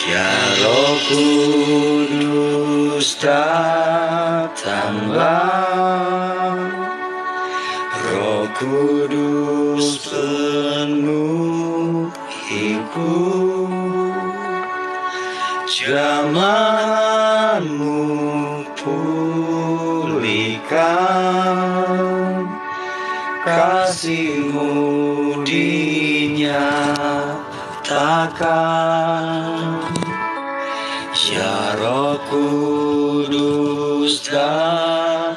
Ya Roh Kudus datanglah, Roh Kudus penuhiku, zamanmu pulihkan, kasih-Mu dinyatakan. Ya Roh Kudus datanglah,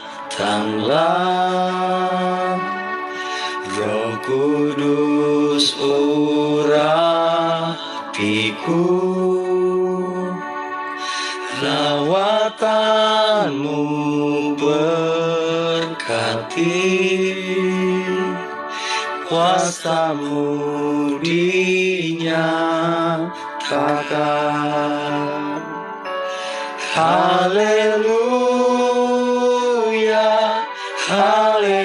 Roh Kudus urapiku, lawatan-Mu berkati, kuasa-Mu dinyatakan. Haleluya, haleluya,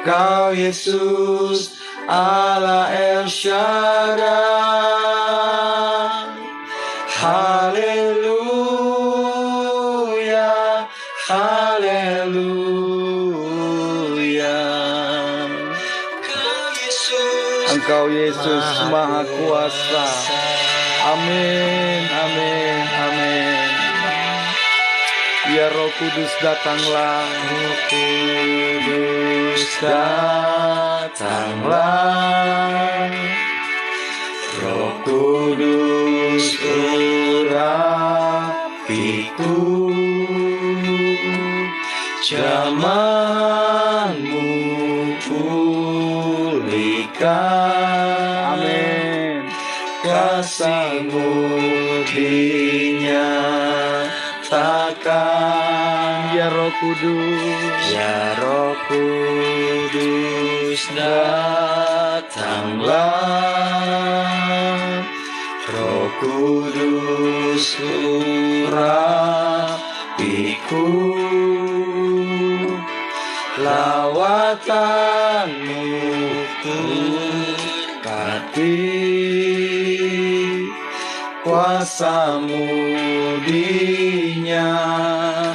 Kau Yesus Allah El Shaddai. Haleluya, haleluya, Engkau Yesus Maha Kuasa. Amin, amin, amin. Ya Roh Kudus datanglah, Roh Kudus datanglah, Roh Kudus urapiku, zamanmu pulihkan. Amin. Kuasa-Mu dinyatakan. Ya Roh Kudus, ya Roh Kudus datanglah, Roh Kudus urapiku, lawatan-Mu berkati, kuasa-Mu dinyatakan.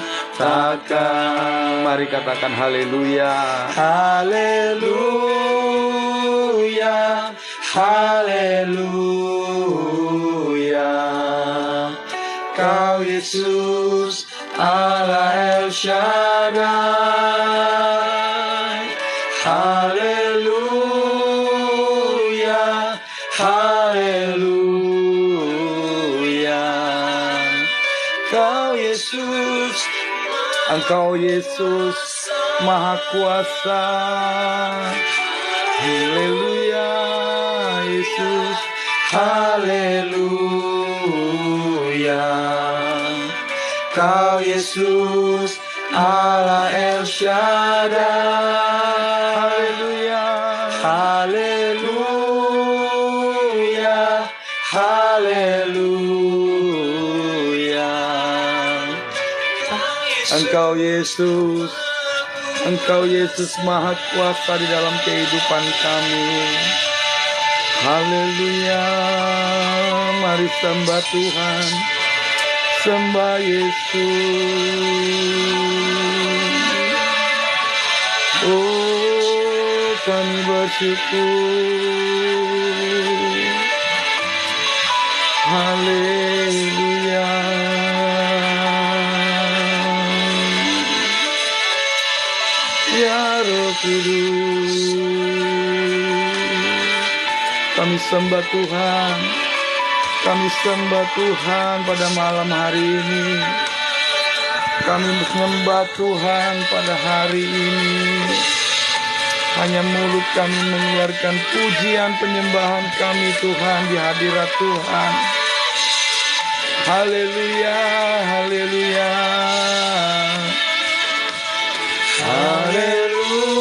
Mari katakan haleluya, haleluya, haleluya, Kau Yesus Allah El Shaddai. Haleluya, haleluya, Kau Yesus, Engkau Yesus Maha Kuasa. Haleluya, Yesus. Haleluya, Kau Yesus Allah El Shaddai. Haleluya, haleluya, haleluya, Engkau Yesus, Engkau Yesus Maha Kuasa di dalam kehidupan kami. Haleluya, mari sembah Tuhan, sembah Yesus. Oh, kami bersyukur. Haleluya. Ya Roh Kudus, kami sembah Tuhan, kami sembah Tuhan pada malam hari ini. Kami menyembah Tuhan pada hari ini. Hanya mulut kami mengeluarkan pujian penyembahan kami Tuhan di hadirat Tuhan. Haleluya, haleluya, haleluya,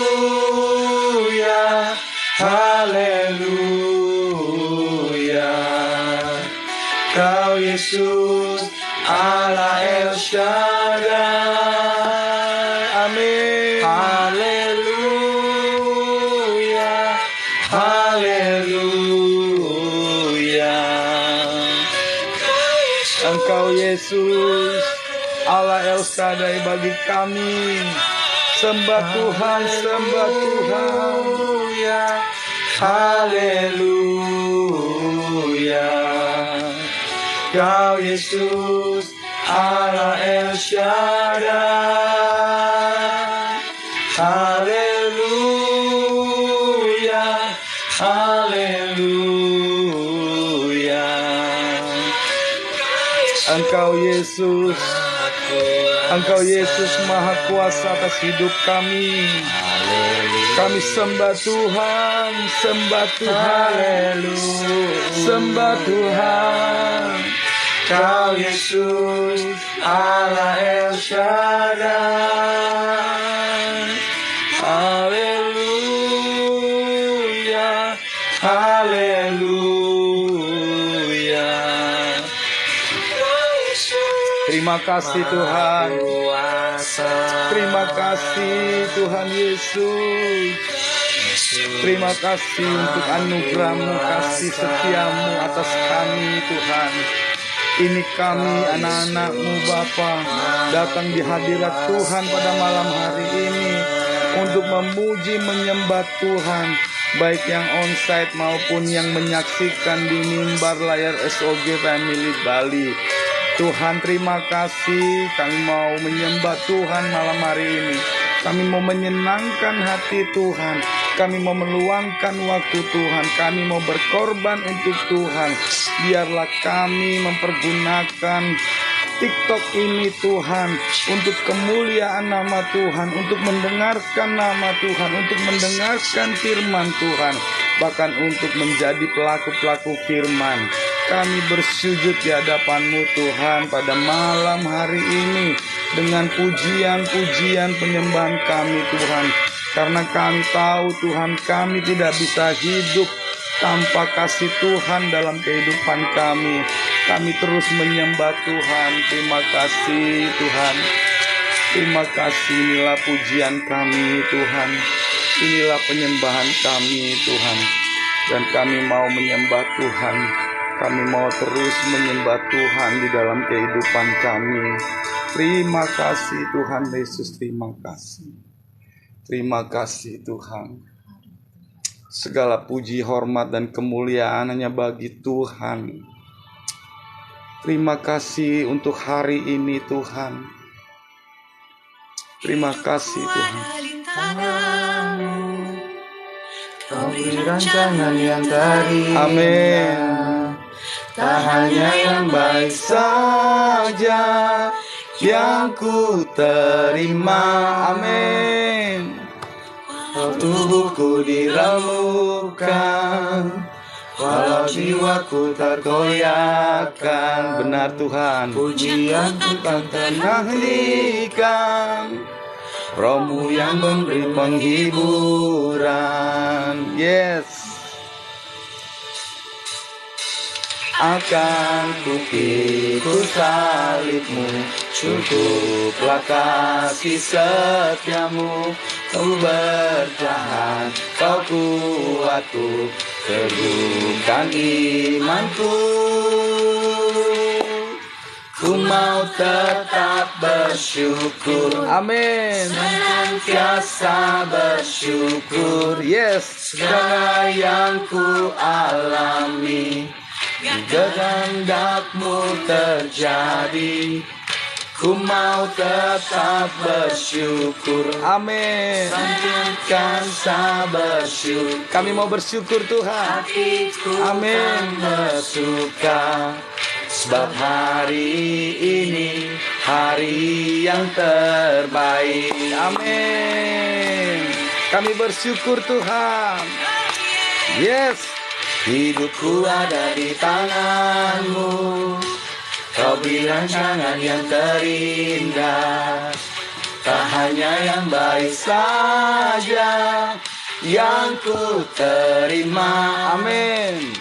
haleluya, Kau Yesus Allah El Shaddai. Amin. Haleluya, haleluya, Engkau Yesus, Allah El Shaddai bagi kami. Sembah Tuhan, sembah Tuhan. Haleluya. Kau Yesus, Allah El Shaddai. Haleluya, haleluya. Engkau Yesus, Engkau Yesus Maha Kuasa atas hidup kami. Kami sembah Tuhan, sembah Tuhan, sembah Tuhan. Kau Yesus, Allah El Shaddai. Haleluya, haleluya. Terima kasih Tuhan. Terima kasih Tuhan Yesus. Terima kasih untuk anugerah-Mu, kasih setiamu atas kami Tuhan. Ini kami anak-anak-Mu Bapa, datang di hadirat Tuhan pada malam hari ini untuk memuji menyembah Tuhan, baik yang onsite maupun yang menyaksikan di mimbar layar SOG Family Bali. Tuhan terima kasih, kami mau menyembah Tuhan malam hari ini. Kami mau menyenangkan hati Tuhan. Kami mau meluangkan waktu Tuhan. Kami mau berkorban untuk Tuhan. Biarlah kami mempergunakan TikTok ini Tuhan, untuk kemuliaan nama Tuhan, untuk mendengarkan nama Tuhan, untuk mendengarkan firman Tuhan, bahkan untuk menjadi pelaku-pelaku firman. Kami bersujud di hadapan-Mu Tuhan pada malam hari ini dengan pujian-pujian penyembahan kami Tuhan. Karena kami tahu Tuhan, kami tidak bisa hidup tanpa kasih Tuhan dalam kehidupan kami. Kami terus menyembah Tuhan. Terima kasih Tuhan. Terima kasih, inilah pujian kami Tuhan. Inilah penyembahan kami Tuhan. Dan kami mau menyembah Tuhan. Kami mau terus menyembah Tuhan di dalam kehidupan kami. Terima kasih Tuhan Yesus, terima kasih. Terima kasih Tuhan. Segala puji, hormat, dan kemuliaan hanya bagi Tuhan. Terima kasih untuk hari ini Tuhan. Terima kasih Tuhan. Kau beri rancangan yang terindah. Amin. Tak hanya yang baik saja yang ku terima. Amin. Tubuhku diremukkan, walau jiwaku tergoyahkan. Benar Tuhan. Pujianku tak terhentikan, Roh-Mu yang memberi penghiburan. Yes. Akan kupikul salib-Mu, cukuplah kasih setia-Mu. Kau bertahan, Kau kuatku, teguhkan imanku. Ku mau tetap bersyukur, Amin. senantiasa bersyukur. Yes. Segala yang ku alami, kehendak-Mu terjadi. Ku mau tetap bersyukur, Amin. senantiasa bersyukur. Kami mau bersyukur Tuhan. Hatiku Amin. akan bersuka, sebab hari ini hari yang terbaik. Amin. Kami bersyukur Tuhan. Yes. Hidupku ada di tangan-Mu, Kau beri rancangan yang terindah. Tak hanya yang baik saja yang ku terima. Amin.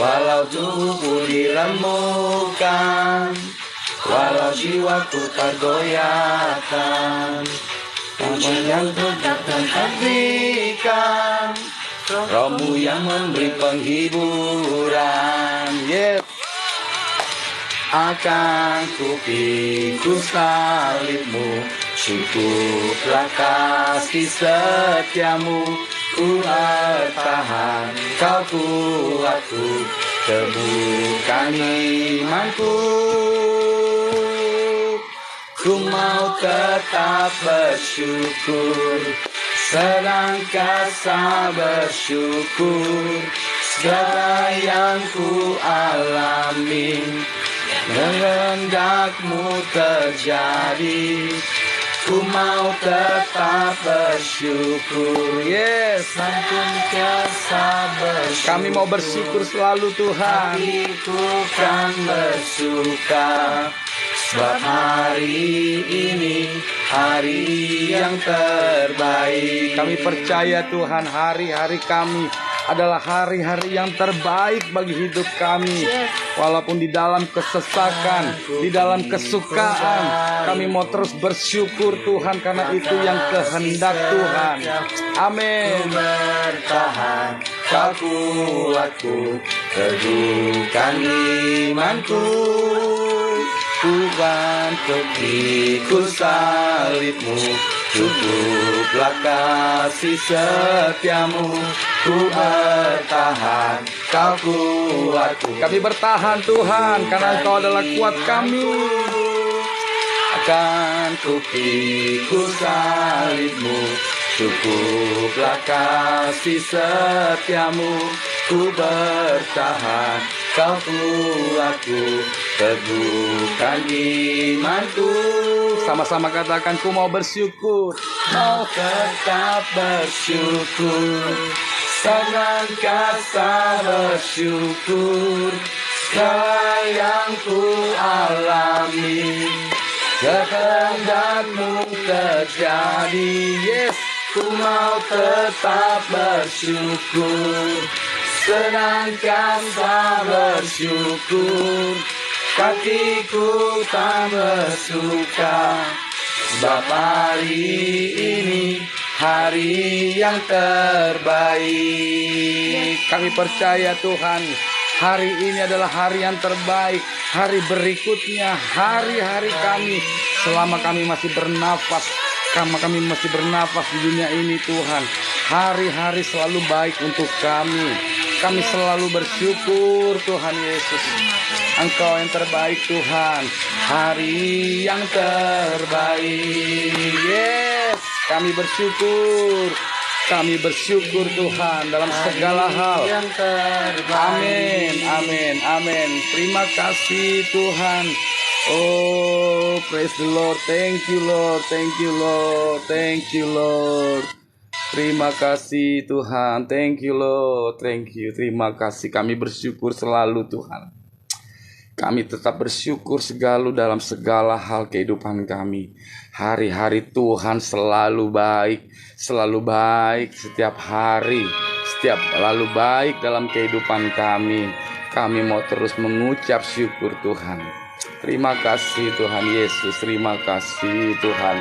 Walau tubuhku diremukkan, walau jiwaku tergoyahkan, namun yang tetap terhentikan, Roh-Mu yang memberi penghiburan. Yes. akan ku pikul salibmu. Cukuplah kasih setiamu, ku bertahan, kau kuatku, teguhkan imanku. Ku mau tetap bersyukur, senantiasa bersyukur. Segala yang ku alami, kehendakmu terjadi. Ku mau tetap bersyukur, Yes, senantiasa bersyukur. kami mau bersyukur selalu Tuhan. Hatiku kan bersuka, sebab hari ini hari yang terbaik. Kami percaya Tuhan, hari-hari kami adalah hari-hari yang terbaik bagi hidup kami. Walaupun di dalam kesesakan, di dalam kesukaan, kami mau terus bersyukur Tuhan, karena itu yang kehendak Tuhan. Amin. Bertahan, kau kuatku, teguhkan imanku. Tuhan, pikul salibmu, cukuplah kasih setiamu. Ku bertahan, kau kuatku. Kami bertahan Tuhan, karena Engkau adalah kuat kami. Akan ku pikul salibmu, cukuplah kasih setiamu. Ku bertahan, kau kuatku, teguhkan imanku. Sama-sama katakan, ku mau bersyukur. Mau tetap bersyukur, senantiasa bersyukur. Segala yang ku alami, kehendakmu terjadi. Yes, ku mau tetap bersyukur, senantiasa bersyukur. Hatiku tak bersuka, sebab hari ini hari yang terbaik. kami percaya Tuhan, hari ini adalah hari yang terbaik. Hari berikutnya, hari-hari kami, selama kami masih bernafas, kami masih bernafas di dunia ini Tuhan, hari-hari selalu baik untuk kami. Kami selalu bersyukur Tuhan Yesus, Engkau yang terbaik Tuhan, hari yang terbaik. Yes, kami bersyukur. Kami bersyukur Tuhan dalam segala hal. Yang terbaik. Amin, amin, amin. Terima kasih Tuhan. Oh, praise the Lord. Thank you Lord, thank you Lord, thank you Lord. Terima kasih Tuhan. Thank you Lord, thank you. Terima kasih. Kami bersyukur selalu Tuhan. Kami tetap bersyukur dalam segala hal kehidupan kami. Hari-hari Tuhan selalu baik setiap hari, lalu baik dalam kehidupan kami. Kami mau terus mengucap syukur Tuhan. Terima kasih Tuhan Yesus, terima kasih Tuhan.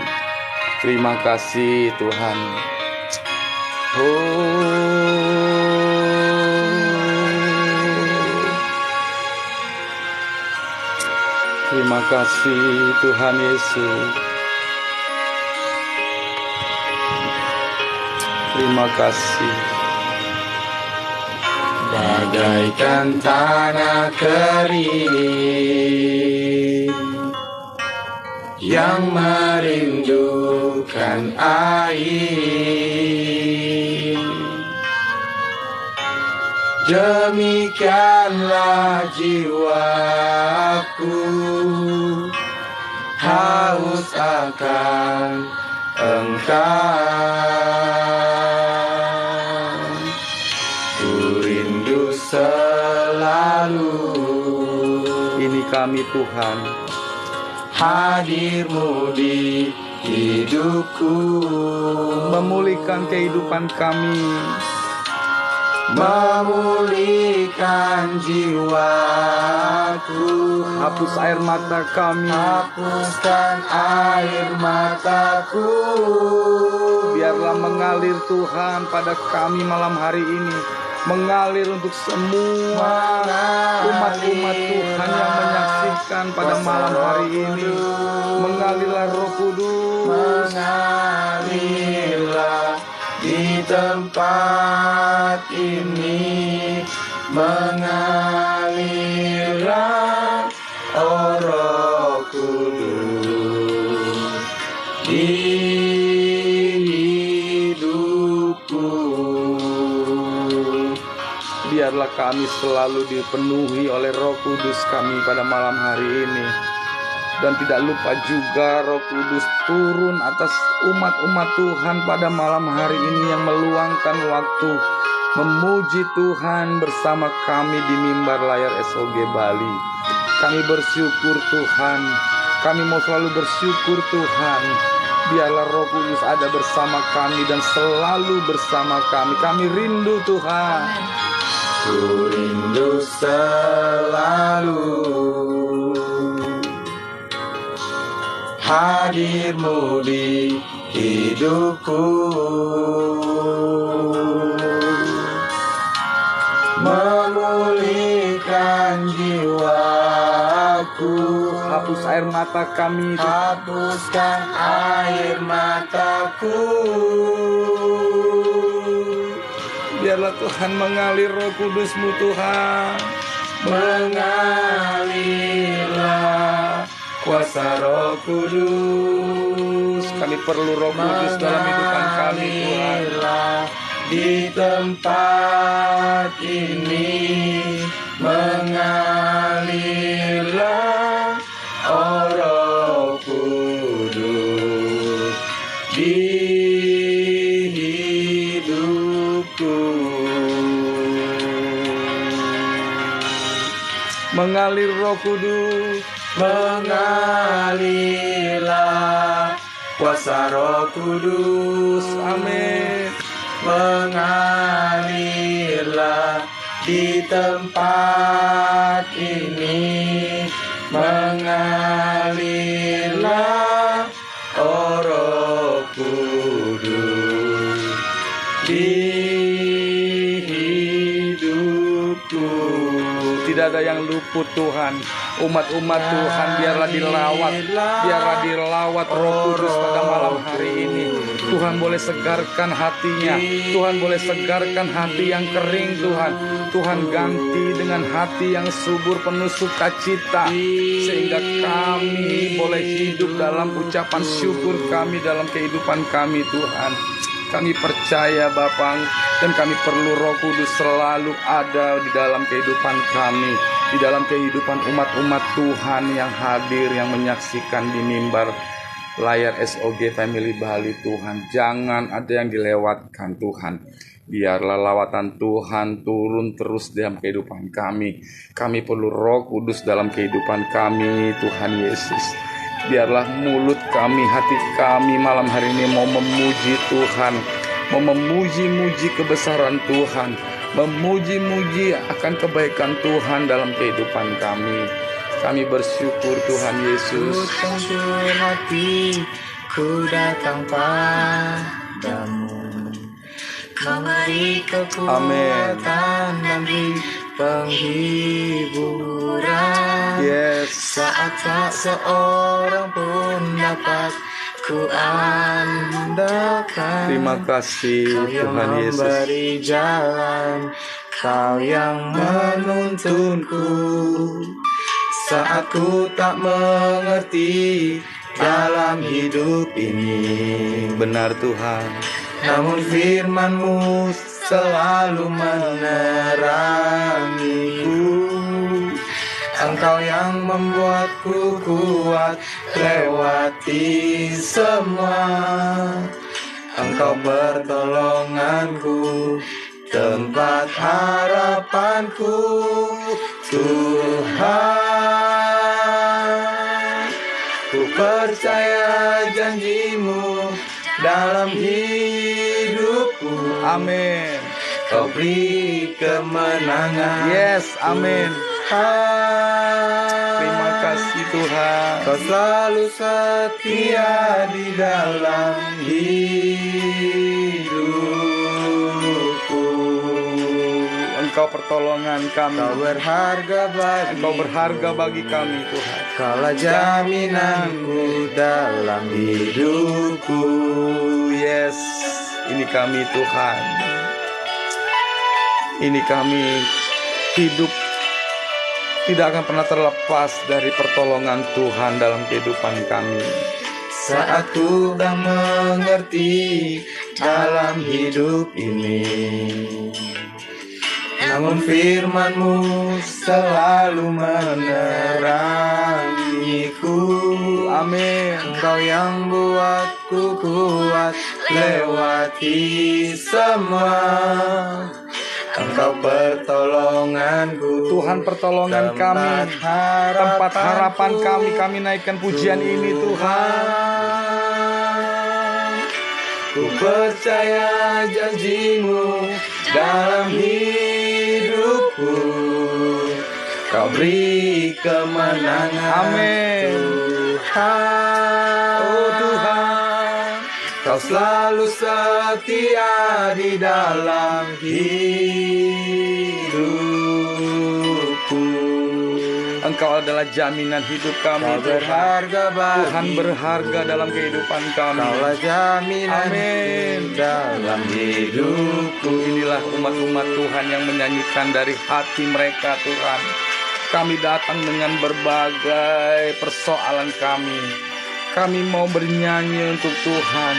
Terima kasih Tuhan. Terima kasih Tuhan Yesus. Terima kasih. Bagaikan tanah kering yang merindukan air, demikianlah jiwaku haus akan Engkau. Ku rindu selalu Ini kami Tuhan, hadirmu di hidupku, memulihkan kehidupan kami, memulihkan jiwaku. hapus air mata kami, Hapuskan air mataku, biarlah mengalir Tuhan pada kami malam hari ini. mengalir untuk semua umat-umat Tuhan yang menyaksikan pada malam hari ini. Mengalirlah Roh Kudus, mengalirlah di tempat ini, mengalirlah, oh Roh Kudus, di hidupku. Biarlah kami selalu dipenuhi oleh Roh Kudus kami pada malam hari ini. Dan tidak lupa juga Roh Kudus turun atas umat-umat Tuhan pada malam hari ini yang meluangkan waktu memuji Tuhan bersama kami di mimbar layar SOG Bali. Kami bersyukur Tuhan, kami mau selalu bersyukur Tuhan. Biarlah Roh Kudus ada bersama kami dan selalu bersama kami. Kami rindu Tuhan. Ku rindu selalu hadirmu di hidupku, memulihkan jiwaku. Hapus air mata kami, hapuskan air mataku. Biarlah Tuhan mengalir Roh Kudus-Mu Tuhan. Mengalirlah kuasa Roh Kudus. Kami perlu Roh Kudus dalam kehidupan kami Tuhan. Di tempat ini mengalirlah, oh Roh Kudus, di hidupku. Mengalir Roh Kudus, mengalirlah kuasa Roh Kudus. Amin. Mengalirlah di tempat ini, mengalirlah, oh Roh Kudus, di hidupku. Tidak ada yang luput Tuhan. Umat-umat Tuhan biarlah dilawat Roh Kudus pada malam hari ini. Tuhan boleh segarkan hatinya, Tuhan boleh segarkan hati yang kering Tuhan. Tuhan ganti dengan hati yang subur penuh sukacita, sehingga kami boleh hidup dalam ucapan syukur kami dalam kehidupan kami Tuhan. Kami percaya Bapa, dan kami perlu Roh Kudus selalu ada di dalam kehidupan kami, di dalam kehidupan umat-umat Tuhan yang hadir, yang menyaksikan di mimbar layar SOG Family Bali Tuhan. Jangan ada yang dilewatkan Tuhan. Biarlah lawatan Tuhan turun terus dalam kehidupan kami. Kami perlu Roh Kudus dalam kehidupan kami Tuhan Yesus. Biarlah mulut kami, hati kami malam hari ini mau memuji Tuhan, mau memuji-muji kebesaran Tuhan, memuji-muji akan kebaikan Tuhan dalam kehidupan kami. Kami bersyukur Tuhan Yesus. Ku tentu hati, ku datang padamu, memberi kekuatan dan beri penghiburan. Yes. Saat tak seorang pun dapat ku andalkan. Terima kasih Kau yang Tuhan Yesus. memberi jalan, Kau yang menuntunku. Saat ku tak mengerti dalam hidup ini, Benar Tuhan. namun firman-Mu selalu menerangiku. Engkau yang membuatku kuat lewati semua. Engkau pertolonganku, tempat harapanku, Tuhan. Ku percaya janji-Mu dalam hidupku. Amin. Kau beri kemenangan. Yes, amin. Terima kasih Tuhan. Kau selalu setia di dalam hidupku. Engkau pertolongan kami. Kau berharga bagi Engkau berharga bagi kami Tuhan. Kaulah jaminanku dalam hidupku. Yes, ini kami Tuhan. Ini kami hidup tidak akan pernah terlepas dari pertolongan Tuhan dalam kehidupan kami. Saat Tuhan mengerti dalam hidup ini, namun firman-Mu selalu menerangiku. Amin. Engkau yang buatku kuat lewati semua. Engkau pertolonganku, Tuhan pertolongan kami, tempat harapan kami naikkan pujian ini Tuhan. Ku percaya janji-Mu dalam hidupku. Kau beri kemenangan. Amin. Tuhan. Oh Tuhan, Kau selalu setia di dalam hidupku. Engkau adalah jaminan hidup kami Kau Tuhan. berharga bagi Tuhan berharga dalam kehidupan kami. Kaulah jaminan Amin. dalam hidupku. Inilah umat-umat Tuhan yang menyanyikan dari hati mereka Tuhan. Kami datang dengan berbagai persoalan kami. Kami mau bernyanyi untuk Tuhan.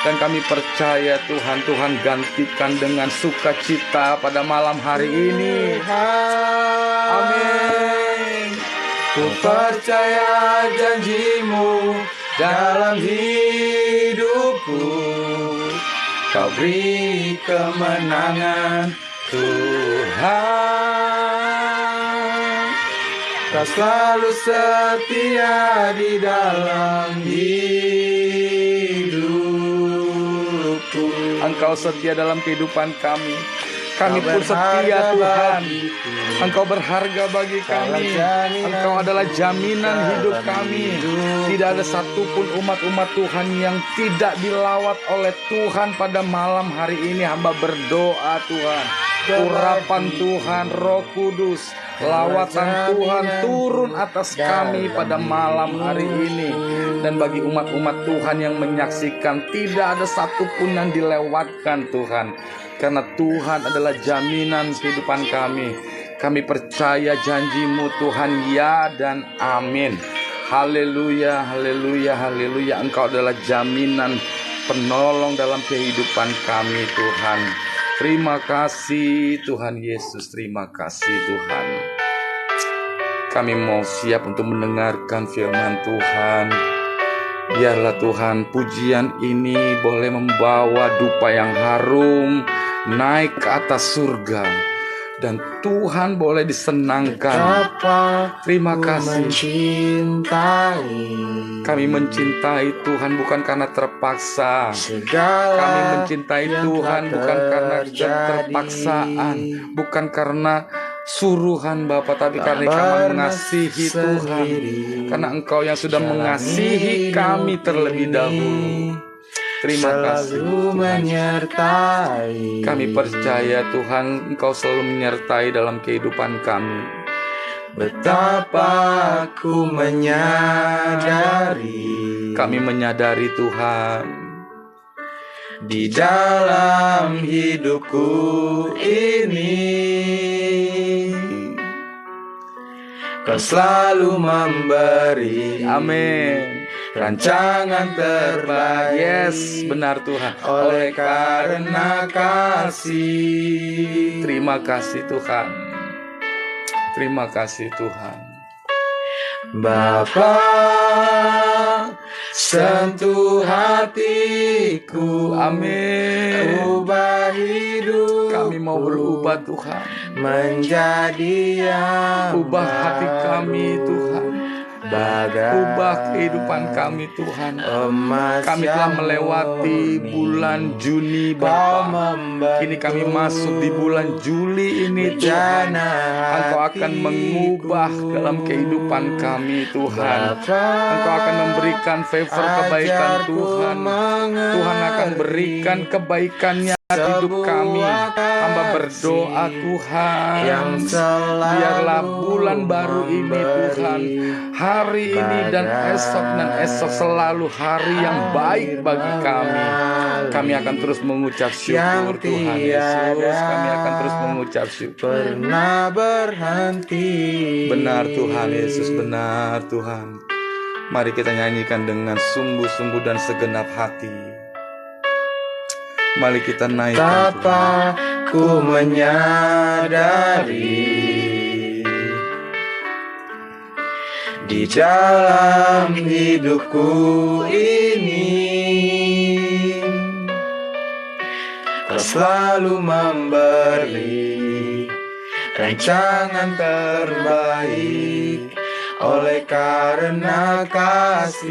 Dan kami percaya Tuhan, Tuhan gantikan dengan sukacita pada malam hari ini. Amin. Ku percaya janji-Mu dalam hidupku. Kau beri kemenangan Tuhan. Kau selalu setia di dalam hidupku. Engkau setia dalam kehidupan kami. Kami pun setia Tuhan. Engkau berharga bagi kami. Engkau adalah jaminan hidup kami. Tidak ada satupun umat-umat Tuhan yang tidak dilawat oleh Tuhan pada malam hari ini. Hamba berdoa Tuhan, urapan Tuhan, Roh Kudus, lawatan Tuhan turun atas kami pada malam hari ini. Dan bagi umat-umat Tuhan yang menyaksikan, tidak ada satupun yang dilewatkan Tuhan. Karena Tuhan adalah jaminan kehidupan kami. Kami percaya janji-Mu Tuhan, ya dan amin. Haleluya, haleluya, haleluya. Engkau adalah jaminan penolong dalam kehidupan kami Tuhan. Terima kasih Tuhan Yesus, terima kasih Tuhan. Kami mau siap untuk mendengarkan firman Tuhan. Biarlah Tuhan pujian ini boleh membawa dupa yang harum naik ke atas surga, dan Tuhan boleh disenangkan. Terima kasih. Kami mencintai Tuhan bukan karena terpaksa. Kami mencintai Tuhan bukan karena keterpaksaan, bukan karena suruhan Bapa, tapi karena kami mengasihi Tuhan. Karena Engkau yang sudah mengasihi kami terlebih dahulu. Terima kasih Tuhan. Kami percaya Tuhan, Engkau selalu menyertai dalam kehidupan kami. Betapa ku menyadari, kami menyadari Tuhan, di dalam hidupku ini Kau selalu memberi, amin, rancangan terbaik. Yes, benar Tuhan. Oleh karena kasih. Terima kasih Tuhan. Terima kasih Tuhan. Bapa, sentuh hatiku, amin. Ubah hidup kami mau berubah Tuhan, menjadi yang ubah hati kami Tuhan, ubah kehidupan kami Tuhan. Kami telah melewati bulan Juni Bapa. Kini kami masuk di bulan Juli ini Tuhan. Engkau akan mengubah dalam kehidupan kami Tuhan. Engkau akan memberikan favor kebaikan Tuhan. Tuhan akan berikan kebaikannya hidup kami. Hamba berdoa Tuhan, yang selalu biarlah bulan baru ini Tuhan, hari ini dan esok selalu hari yang baik bagi kami. Kami akan terus mengucap syukur Tuhan Yesus. Kami akan terus mengucap syukur. pernah berhenti. Benar Tuhan Yesus, benar Tuhan. Mari kita nyanyikan dengan sungguh-sungguh dan segenap hati. Mari kita naikkan Tuhan. Betapa ku menyadari di dalam hidupku ini Kau selalu memberi rancangan terbaik oleh karena kasih.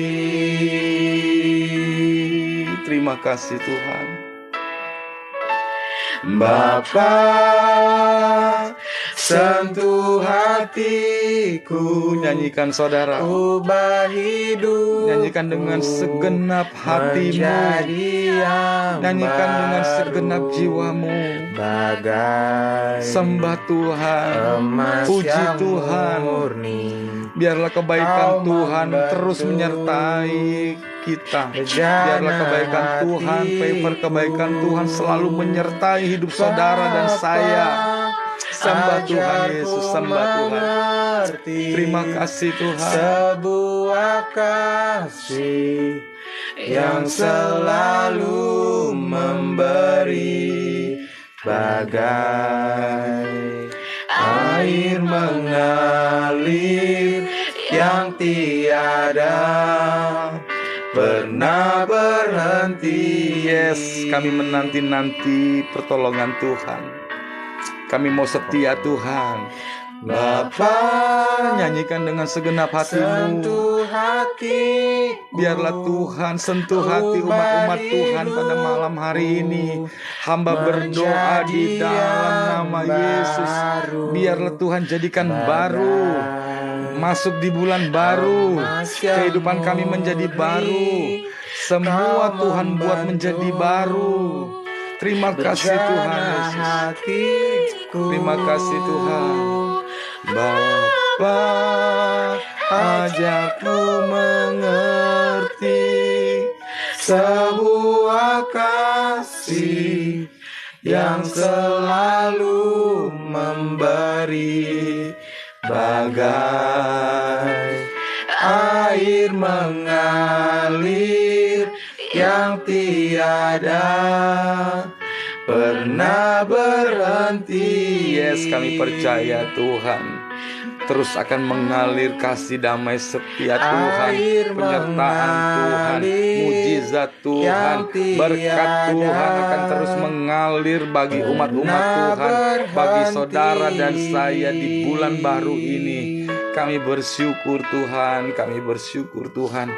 Terima kasih Tuhan. Bapa, sentuh hatiku, Nyanyikan saudara, ubah hidup, nyanyikan dengan segenap hatimu, nyanyikan dengan segenap jiwamu. bagai Sembah Tuhan, emas puji yang Tuhan. murni. Biarlah kebaikan Kau Tuhan membantu terus menyertai kita. Bejana Biarlah kebaikan Tuhan, favor kebaikan Tuhan selalu menyertai hidup saudara dan saya. Sembah Tuhan Yesus, sembah Tuhan. Terima kasih Tuhan. Sebuah kasih yang selalu memberi, bagai air mengalir yang tiada pernah berhenti. Yes, kami menanti-nanti pertolongan Tuhan. Kami mau setia Tuhan. Bapa, Nyanyikan dengan segenap hatimu. sentuh hatiku, Biarlah Tuhan sentuh hati umat-umat Tuhan pada malam hari ini. Hamba berdoa di dalam nama Yesus. Biarlah Tuhan jadikan baru, masuk di bulan baru, kehidupan kami menjadi baru. Semua Tuhan buat menjadi baru. Terima kasih Tuhan Yesus. Terima kasih Tuhan. Bapa, ajakku mengerti sebuah kasih yang selalu memberi, bagai air mengalir yang tiada pernah berhenti. Yes, kami percaya Tuhan terus akan mengalir kasih damai setia Tuhan, penyertaan Tuhan, mujizat Tuhan, berkat Tuhan akan terus mengalir bagi umat-umat Tuhan, bagi saudara dan saya di bulan baru ini. Kami bersyukur Tuhan, kami bersyukur Tuhan.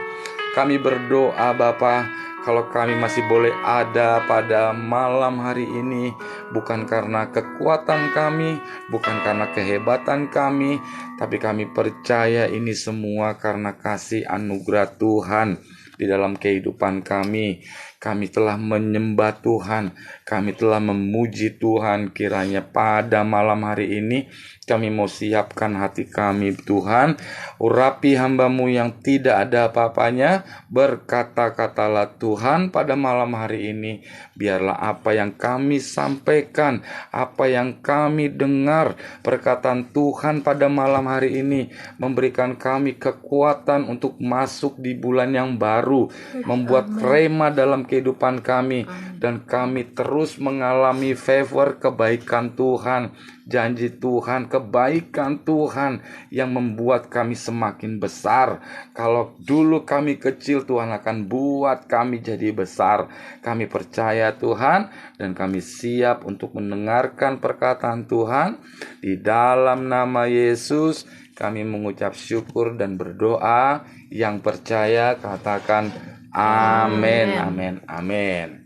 Kami berdoa Bapa, kalau kami masih boleh ada pada malam hari ini, bukan karena kekuatan kami, bukan karena kehebatan kami, tapi kami percaya ini semua karena kasih anugerah Tuhan di dalam kehidupan kami. Kami telah menyembah Tuhan, kami telah memuji Tuhan. Kiranya pada malam hari ini kami mau siapkan hati kami Tuhan. Urapi hamba-Mu yang tidak ada apa-apanya. Berkata-katalah Tuhan pada malam hari ini. Biarlah apa yang kami sampaikan, apa yang kami dengar, perkataan Tuhan pada malam hari ini memberikan kami kekuatan untuk masuk di bulan yang baru, membuat rema dalam kehidupan kami, dan kami terus mengalami favor kebaikan Tuhan, janji Tuhan, kebaikan Tuhan yang membuat kami semakin besar. Kalau dulu kami kecil, Tuhan akan buat kami jadi besar. Kami percaya Tuhan, dan kami siap untuk mendengarkan perkataan Tuhan. Di dalam nama Yesus kami mengucap syukur dan berdoa. Yang percaya katakan amin, amin, amin.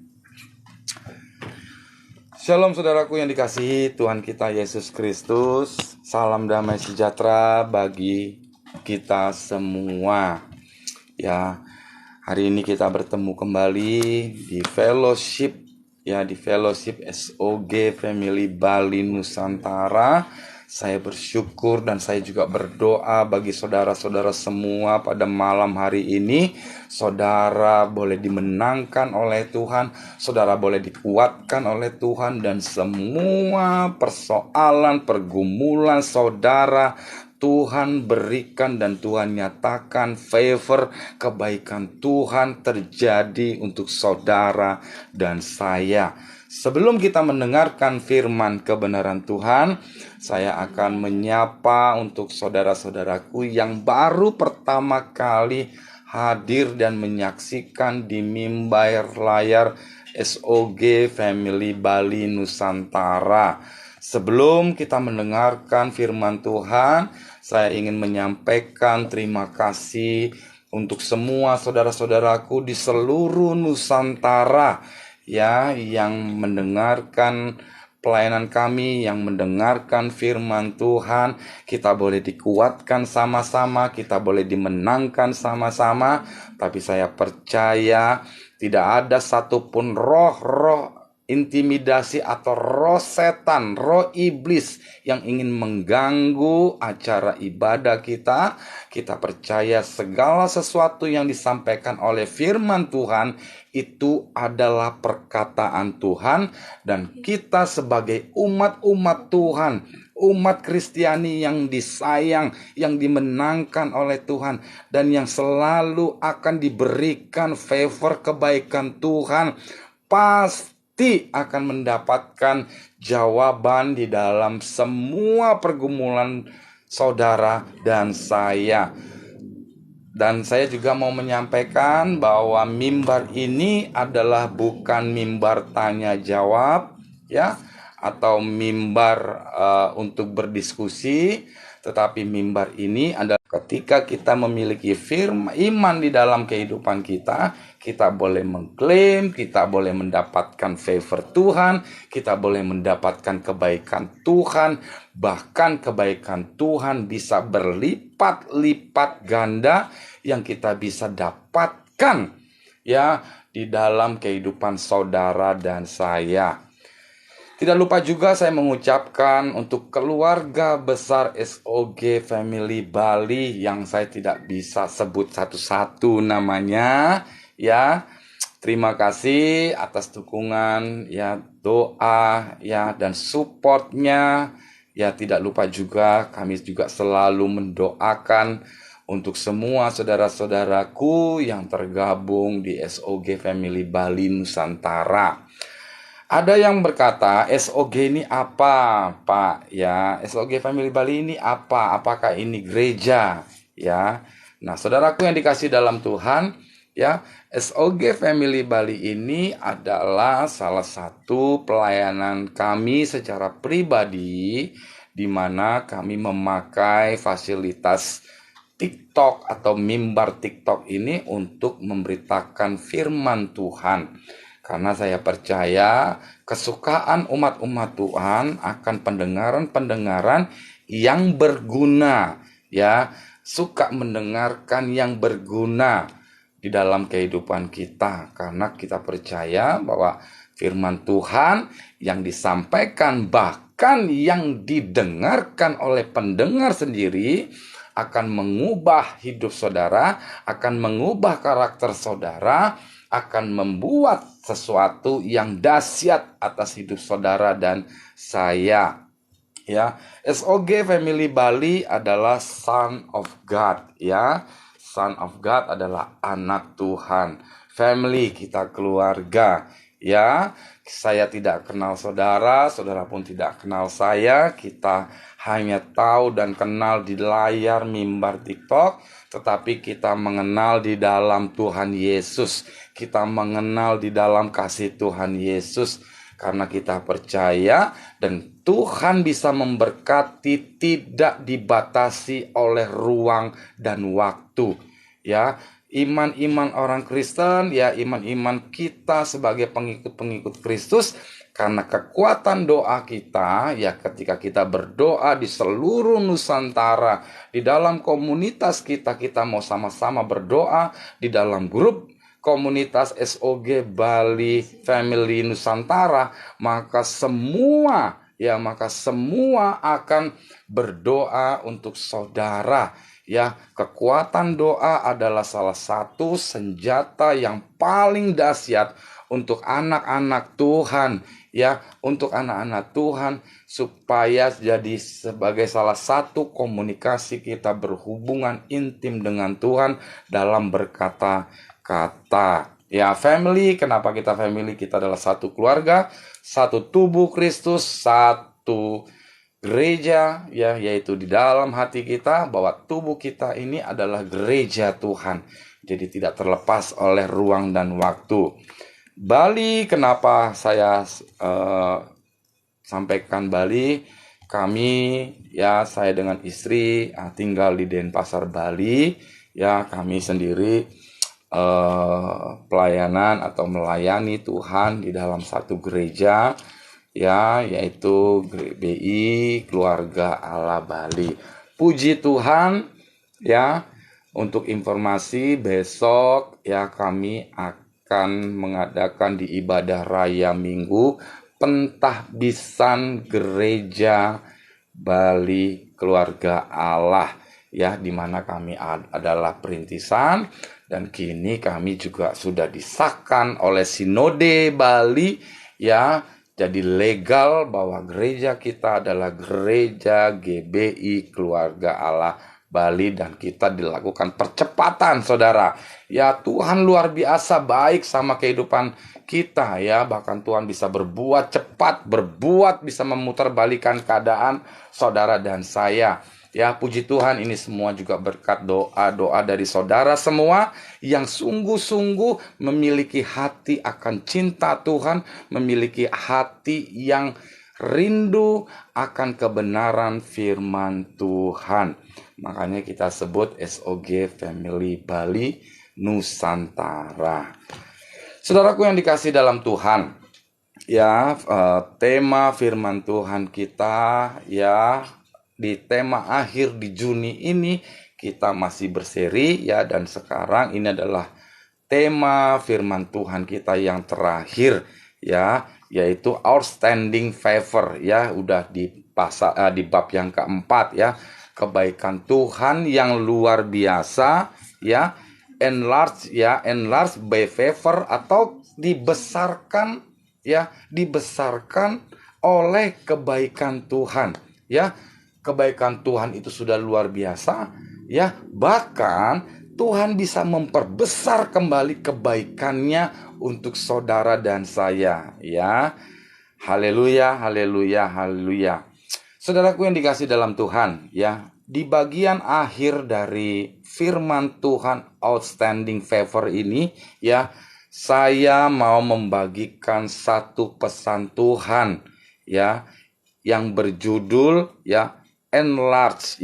Shalom saudaraku yang dikasihi Tuhan kita Yesus Kristus. Salam damai sejahtera bagi kita semua. Ya, hari ini kita bertemu kembali di fellowship ya di Fellowship SOG Family Bali Nusantara. Saya bersyukur dan saya juga berdoa bagi saudara-saudara semua pada malam hari ini. Saudara boleh dimenangkan oleh Tuhan, saudara boleh dikuatkan oleh Tuhan, dan semua persoalan, pergumulan saudara Tuhan berikan dan Tuhan nyatakan favor, kebaikan Tuhan terjadi untuk saudara dan saya. Sebelum kita mendengarkan firman kebenaran Tuhan, saya akan menyapa untuk saudara-saudaraku yang baru pertama kali hadir dan menyaksikan di mimbar layar SOG Family Bali Nusantara. Sebelum kita mendengarkan firman Tuhan, saya ingin menyampaikan terima kasih untuk semua saudara-saudaraku di seluruh Nusantara ya, yang mendengarkan pelayanan kami, yang mendengarkan firman Tuhan. Kita boleh dikuatkan sama-sama, kita boleh dimenangkan sama-sama. Tapi saya percaya tidak ada satupun roh-roh intimidasi atau roh setan, roh iblis yang ingin mengganggu acara ibadah kita. Kita percaya segala sesuatu yang disampaikan oleh firman Tuhan itu adalah perkataan Tuhan, dan kita sebagai umat-umat Tuhan, umat Kristiani yang disayang, yang dimenangkan oleh Tuhan, dan yang selalu akan diberikan favor kebaikan Tuhan, pasti akan mendapatkan jawaban di dalam semua pergumulan saudara dan saya. Dan saya juga mau menyampaikan bahwa mimbar ini adalah bukan mimbar tanya jawab ya, atau mimbar untuk berdiskusi, tetapi mimbar ini adalah ketika kita memiliki firman iman di dalam kehidupan kita, kita boleh mengklaim, kita boleh mendapatkan favor Tuhan, kita boleh mendapatkan kebaikan Tuhan, bahkan kebaikan Tuhan bisa berlipat-lipat ganda yang kita bisa dapatkan ya di dalam kehidupan saudara dan saya. Tidak lupa juga saya mengucapkan untuk keluarga besar SOG Family Bali yang saya tidak bisa sebut satu-satu namanya ya. Terima kasih atas dukungan ya, doa ya, dan supportnya ya. Tidak lupa juga kami juga selalu mendoakan untuk semua saudara-saudaraku yang tergabung di SOG Family Bali Nusantara. Ada yang berkata, SOG ini apa, Pak? Ya, SOG Family Bali ini apa? Apakah ini gereja? Ya. Nah, saudaraku yang dikasih dalam Tuhan, ya, SOG Family Bali ini adalah salah satu pelayanan kami secara pribadi, di mana kami memakai fasilitas TikTok atau mimbar TikTok ini untuk memberitakan firman Tuhan. Karena saya percaya kesukaan umat-umat Tuhan akan pendengaran-pendengaran yang berguna, ya, suka mendengarkan yang berguna di dalam kehidupan kita. Karena kita percaya bahwa firman Tuhan yang disampaikan bahkan yang didengarkan oleh pendengar sendiri akan mengubah hidup saudara, akan mengubah karakter saudara, akan membuat sesuatu yang dahsyat atas hidup saudara dan saya. Ya, SOG Family Bali adalah Son of God, ya. Son of God adalah anak Tuhan. Family, kita keluarga, ya. Saya tidak kenal saudara, saudara pun tidak kenal saya. Kita hanya tahu dan kenal di layar mimbar TikTok, tetapi kita mengenal di dalam Tuhan Yesus. Kita mengenal di dalam kasih Tuhan Yesus karena kita percaya, dan Tuhan bisa memberkati tidak dibatasi oleh ruang dan waktu. Ya, iman-iman orang Kristen, ya, iman-iman kita sebagai pengikut-pengikut Kristus, karena kekuatan doa kita, ya, ketika kita berdoa di seluruh Nusantara, di dalam komunitas kita mau sama-sama berdoa, di dalam grup komunitas SOG Bali Family Nusantara, maka semua akan berdoa untuk saudara. Ya, kekuatan doa adalah salah satu senjata yang paling dahsyat untuk anak-anak Tuhan, ya, untuk anak-anak Tuhan, supaya jadi sebagai salah satu komunikasi kita berhubungan intim dengan Tuhan dalam berkata-kata. Ya, family, kenapa kita family? Kita adalah satu keluarga, satu tubuh Kristus, satu gereja, ya, yaitu di dalam hati kita, bahwa tubuh kita ini adalah gereja Tuhan. Jadi tidak terlepas oleh ruang dan waktu. Bali, kenapa saya sampaikan Bali? Kami, ya, saya dengan istri tinggal di Denpasar, Bali. Ya, kami sendiri pelayanan atau melayani Tuhan di dalam satu gereja, ya, yaitu GBI Keluarga Allah Bali. Puji Tuhan, ya. Untuk informasi, besok, ya, kami akan mengadakan di ibadah raya Minggu pentahbisan gereja Bali Keluarga Allah, ya, di mana kami adalah perintisan, dan kini kami juga sudah disahkan oleh Sinode Bali, ya. Jadi legal bahwa gereja kita adalah gereja GBI Keluarga Allah Bali, dan kita dilakukan percepatan, saudara. Ya, Tuhan luar biasa baik sama kehidupan kita, ya. Bahkan Tuhan bisa berbuat cepat, bisa memutarbalikkan keadaan saudara dan saya. Ya, puji Tuhan, ini semua juga berkat doa-doa dari saudara semua yang sungguh-sungguh memiliki hati akan cinta Tuhan, memiliki hati yang rindu akan kebenaran firman Tuhan. Makanya kita sebut SOG Family Bali Nusantara. Saudaraku yang dikasih dalam Tuhan, ya, tema firman Tuhan kita, ya, di tema akhir di Juni ini kita masih berseri, ya, dan sekarang ini adalah tema firman Tuhan kita yang terakhir, ya, yaitu outstanding favor, ya, udah di bab yang keempat, ya, kebaikan Tuhan yang luar biasa, ya, enlarged by favor, atau dibesarkan, ya, dibesarkan oleh kebaikan Tuhan, ya. Kebaikan Tuhan itu sudah luar biasa, ya. Bahkan Tuhan bisa memperbesar kembali kebaikannya untuk saudara dan saya, ya. Haleluya, haleluya, haleluya. Saudaraku yang dikasih dalam Tuhan, ya, di bagian akhir dari firman Tuhan outstanding favor ini, ya, saya mau membagikan satu pesan Tuhan, ya, yang berjudul, ya, enlarged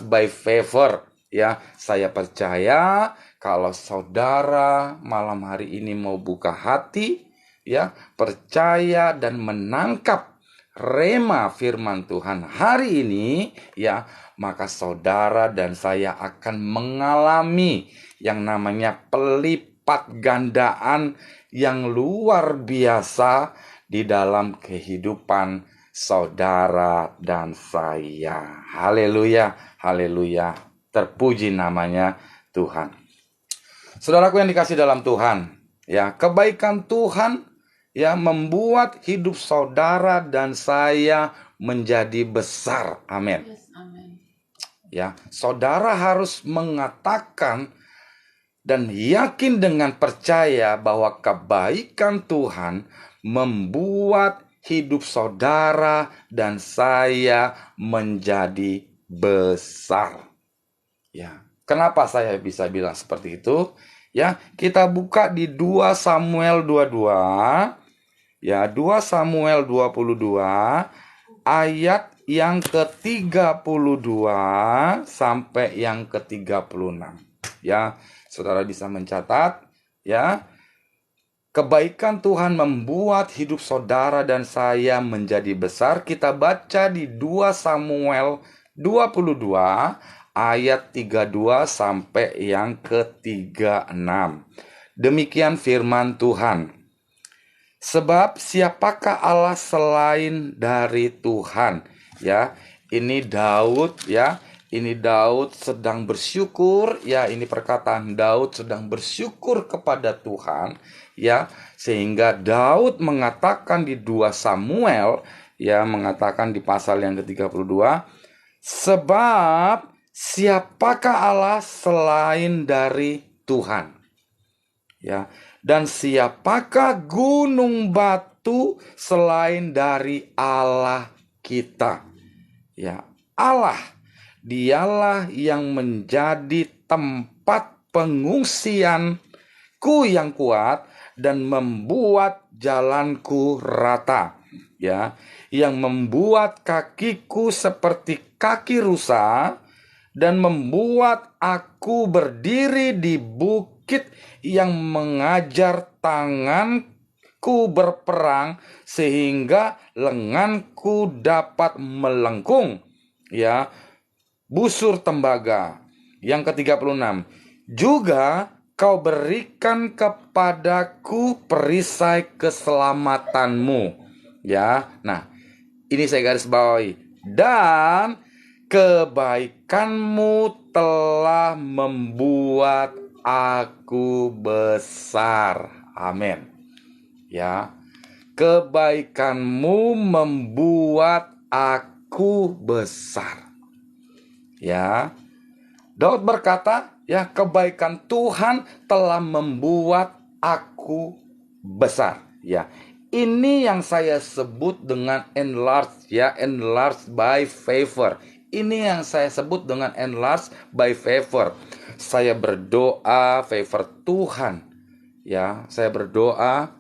by favor, ya. Saya percaya kalau saudara malam hari ini mau buka hati, ya, percaya dan menangkap rema firman Tuhan hari ini, ya, maka saudara dan saya akan mengalami yang namanya pelipat gandaan yang luar biasa di dalam kehidupan saudara dan saya. Haleluya, haleluya. Terpuji namanya Tuhan. Saudaraku yang dikasih dalam Tuhan, ya, kebaikan Tuhan, ya, membuat hidup saudara dan saya menjadi besar. Amin. Yes, amen. Ya, saudara harus mengatakan dan yakin dengan percaya bahwa kebaikan Tuhan membuat hidup saudara dan saya menjadi besar. Ya, kenapa saya bisa bilang seperti itu? Ya, kita buka di 2 Samuel 22. Ya, 2 Samuel 22 ayat yang ke-32 sampai yang ke-36. Ya, saudara bisa mencatat, ya. Kebaikan Tuhan membuat hidup saudara dan saya menjadi besar. Kita baca di 2 Samuel 22 ayat 32 sampai yang ke-36. Demikian firman Tuhan. Sebab siapakah Allah selain dari Tuhan? Ya, ini Daud ya. Ini Daud sedang bersyukur ya, ini perkataan Daud sedang bersyukur kepada Tuhan ya, sehingga Daud mengatakan di 2 Samuel ya, mengatakan di pasal yang ke-32, sebab siapakah Allah selain dari Tuhan? Ya, dan siapakah gunung batu selain dari Allah kita? Ya, Allah, Dialah yang menjadi tempat pengungsianku yang kuat dan membuat jalanku rata. Ya, yang membuat kakiku seperti kaki rusa dan membuat aku berdiri di bukit, yang mengajar tanganku berperang sehingga lenganku dapat melengkung. Ya, busur tembaga. Yang ke-36, juga kau berikan kepadaku perisai keselamatanmu. Ya, nah ini saya garis bawahi. Dan kebaikanmu telah membuat aku besar. Amin. Ya, kebaikanmu membuat aku besar. Ya, Daud berkata, ya, kebaikan Tuhan telah membuat aku besar. Ya, ini yang saya sebut dengan enlarged, ya, enlarged by favor. Ini yang saya sebut dengan enlarged by favor. Saya berdoa favor Tuhan. Ya, saya berdoa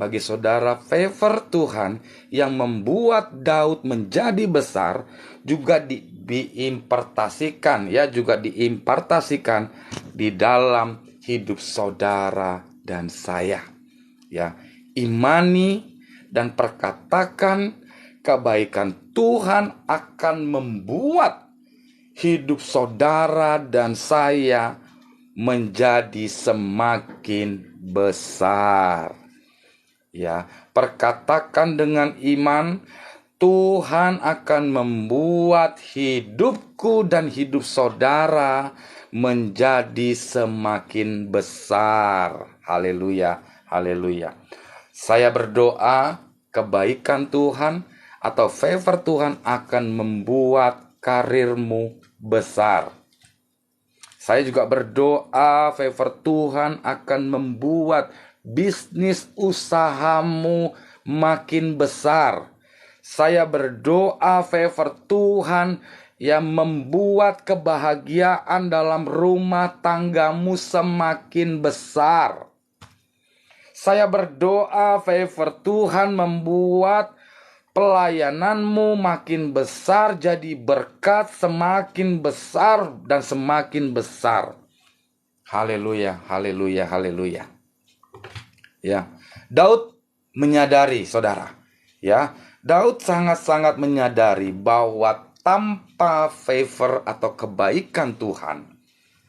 bagi saudara favor Tuhan yang membuat Daud menjadi besar juga diimpartasikan di dalam hidup saudara dan saya. Ya, imani dan perkatakan kebaikan Tuhan akan membuat hidup saudara dan saya menjadi semakin besar. Ya, perkatakan dengan iman, Tuhan akan membuat hidupku dan hidup saudara menjadi semakin besar. Haleluya, haleluya. Saya berdoa kebaikan Tuhan atau favor Tuhan akan membuat karirmu besar. Saya juga berdoa favor Tuhan akan membuat bisnis usahamu makin besar. Saya berdoa favor Tuhan yang membuat kebahagiaan dalam rumah tanggamu semakin besar. Saya berdoa favor Tuhan membuat pelayananmu makin besar, jadi berkat semakin besar dan semakin besar. Haleluya, haleluya, haleluya. Ya, Daud menyadari, saudara. Ya, Daud sangat-sangat menyadari bahwa tanpa favor atau kebaikan Tuhan,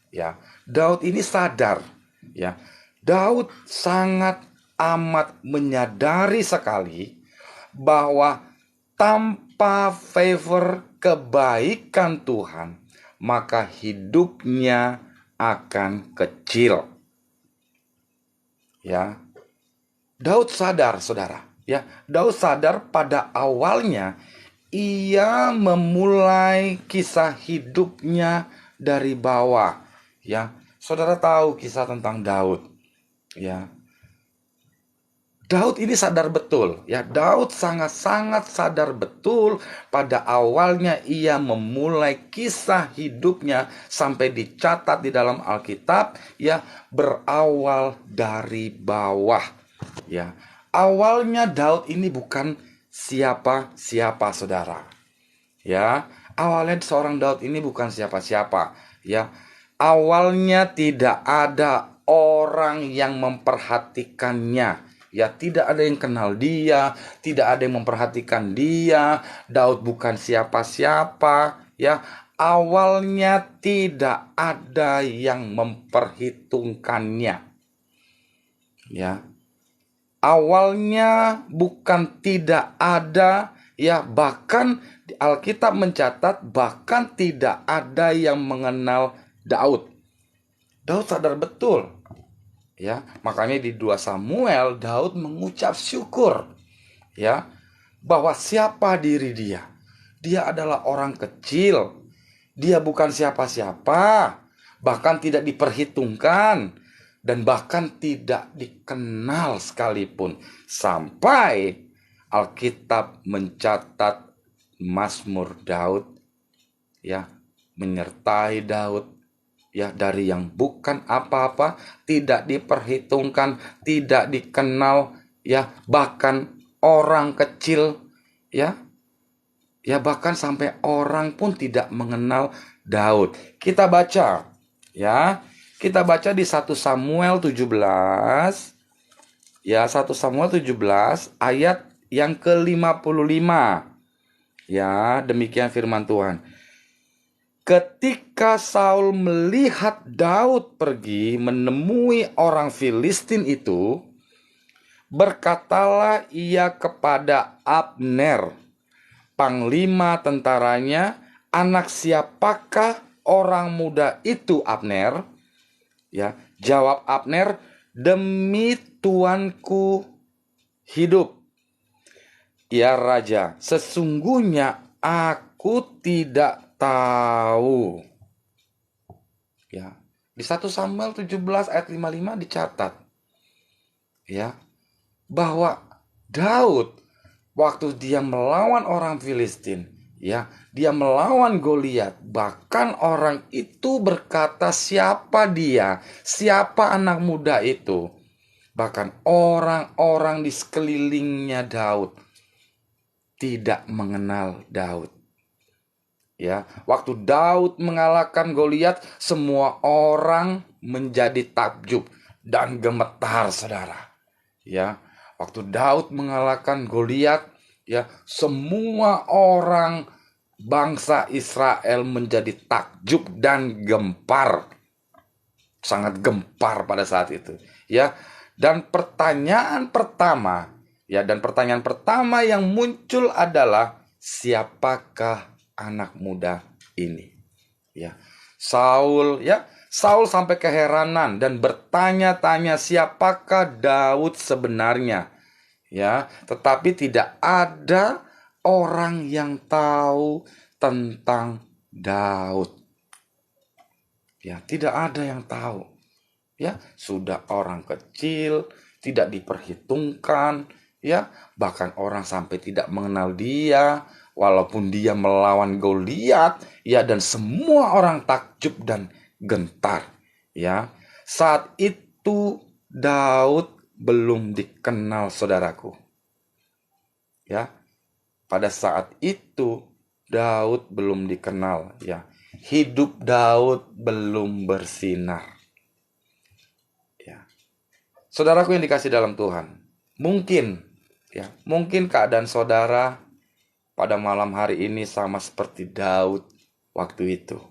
ya, Daud ini sadar, ya. Daud sangat amat menyadari sekali bahwa tanpa favor kebaikan Tuhan, maka hidupnya akan kecil. Ya, Daud sadar, saudara. Ya, Daud sadar pada awalnya ia memulai kisah hidupnya dari bawah. Ya, saudara tahu kisah tentang Daud. Ya, Daud ini sadar betul. Ya, Daud sangat-sangat sadar betul pada awalnya ia memulai kisah hidupnya sampai dicatat di dalam Alkitab. Ya, berawal dari bawah. Ya, awalnya Daud ini bukan siapa-siapa, saudara. Ya, awalnya seorang Daud ini bukan siapa-siapa. Ya, awalnya tidak ada orang yang memperhatikannya. Ya, tidak ada yang kenal dia, tidak ada yang memperhatikan dia. Daud bukan siapa-siapa. Ya, awalnya tidak ada yang memperhitungkannya. Ya. Awalnya bukan tidak ada, ya, bahkan di Alkitab mencatat bahkan tidak ada yang mengenal Daud. Daud sadar betul, ya, makanya di 2 Samuel Daud mengucap syukur, ya, bahwa siapa diri dia. Dia adalah orang kecil, dia bukan siapa-siapa, bahkan tidak diperhitungkan, dan bahkan tidak dikenal sekalipun. Sampai Alkitab mencatat Mazmur Daud, ya, menyertai Daud, ya, dari yang bukan apa-apa, tidak diperhitungkan, tidak dikenal, ya, bahkan orang kecil, ya, bahkan sampai orang pun tidak mengenal Daud. Kita baca, ya. Kita baca di 1 Samuel 17. Ya, 1 Samuel 17 ayat yang ke-55. Ya, demikian firman Tuhan. Ketika Saul melihat Daud pergi menemui orang Filistin itu, berkatalah ia kepada Abner, panglima tentaranya, anak siapakah orang muda itu, Abner? Ya, jawab Abner, demi tuanku hidup, ya raja, sesungguhnya aku tidak tahu. Ya, di 1 Samuel 17 ayat 55 dicatat, ya, bahwa Daud waktu dia melawan orang Filistin, ya, dia melawan Goliat, bahkan orang itu berkata siapa dia, siapa anak muda itu. Bahkan orang-orang di sekelilingnya Daud tidak mengenal Daud. Ya, waktu Daud mengalahkan Goliat, semua orang menjadi takjub dan gemetar, saudara. Ya, waktu Daud mengalahkan Goliat, ya, semua orang bangsa Israel menjadi takjub dan gempar. Sangat gempar pada saat itu, ya. Dan pertanyaan pertama yang muncul adalah siapakah anak muda ini? Ya. Saul sampai keheranan dan bertanya-tanya siapakah Daud sebenarnya. Ya, tetapi tidak ada orang yang tahu tentang Daud. Ya, tidak ada yang tahu. Ya, sudah orang kecil, tidak diperhitungkan, ya, bahkan orang sampai tidak mengenal dia, walaupun dia melawan Goliat, ya, dan semua orang takjub dan gentar, ya. Saat itu Daud belum dikenal, saudaraku. Ya. Pada saat itu Daud belum dikenal, ya. Hidup Daud belum bersinar. Ya. Saudaraku yang dikasih dalam Tuhan, mungkin keadaan saudara pada malam hari ini sama seperti Daud waktu itu.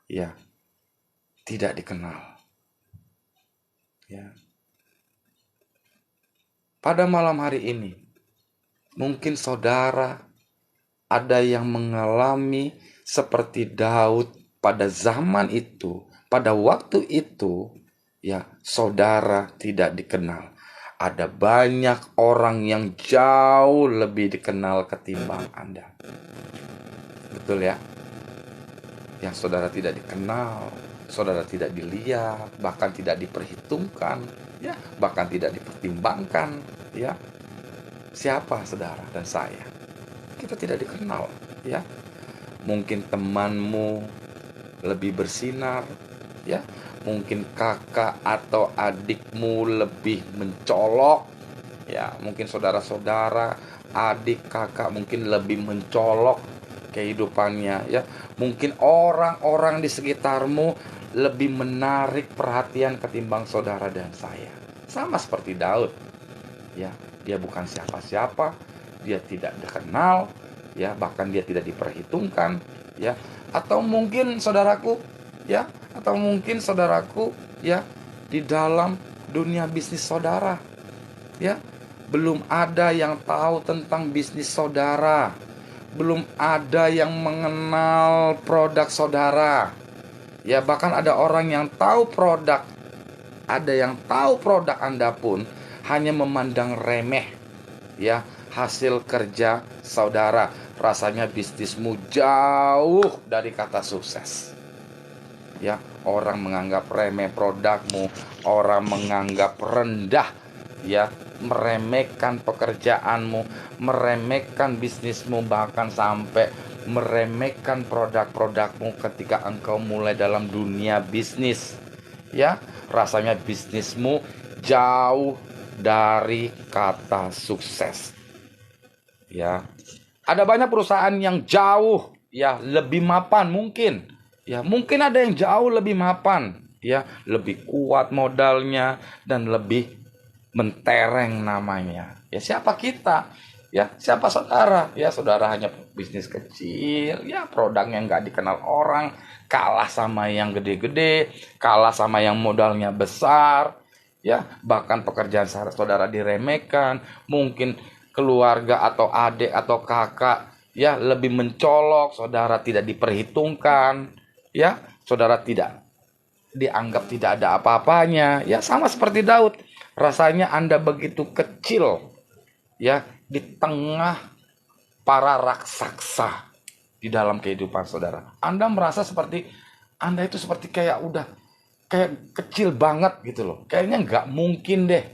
Ya. Tidak dikenal. Ya. Pada malam hari ini, mungkin saudara ada yang mengalami seperti Daud pada zaman itu, pada waktu itu, ya, saudara tidak dikenal. Ada banyak orang yang jauh lebih dikenal ketimbang Anda. Betul ya? Yang saudara tidak dikenal, saudara tidak dilihat, bahkan tidak diperhitungkan, ya, bahkan tidak dipertimbangkan, ya. Siapa saudara dan saya? Kita tidak dikenal, ya. Mungkin temanmu lebih bersinar, ya. Mungkin kakak atau adikmu lebih mencolok, ya. Mungkin saudara-saudara, adik, kakak mungkin lebih mencolok kehidupannya, ya. Mungkin orang-orang di sekitarmu lebih menarik perhatian ketimbang saudara dan saya. Sama seperti Daud, ya. Dia bukan siapa-siapa, dia tidak dikenal, ya, bahkan dia tidak diperhitungkan, ya. Atau mungkin saudaraku, ya, di dalam dunia bisnis saudara. Ya, belum ada yang tahu tentang bisnis saudara. Belum ada yang mengenal produk saudara. Ya, bahkan ada orang yang tahu produk, ada yang tahu produk Anda pun hanya memandang remeh ya hasil kerja saudara. Rasanya bisnismu jauh dari kata sukses. Ya, orang menganggap remeh produkmu, orang menganggap rendah, ya, meremehkan pekerjaanmu, meremehkan bisnismu, bahkan sampai meremehkan produk-produkmu ketika engkau mulai dalam dunia bisnis. Ya, rasanya bisnismu jauh dari kata sukses. Ya, ada banyak perusahaan yang jauh ya lebih mapan mungkin. Ya, mungkin ada yang jauh lebih mapan, ya, lebih kuat modalnya dan lebih mentereng namanya. Ya, siapa kita? Ya, siapa saudara? Ya, saudara hanya bisnis kecil, ya, produknya nggak dikenal orang, kalah sama yang gede-gede, kalah sama yang modalnya besar, ya, bahkan pekerjaan saudara diremehkan, mungkin keluarga atau adik atau kakak ya lebih mencolok, saudara tidak diperhitungkan, ya, saudara tidak dianggap tidak ada apa-apanya. Ya, sama seperti Daud. Rasanya Anda begitu kecil ya di tengah para raksasa di dalam kehidupan saudara. Anda merasa seperti Anda itu seperti kayak udah kayak kecil banget gitu loh. Kayaknya nggak mungkin deh.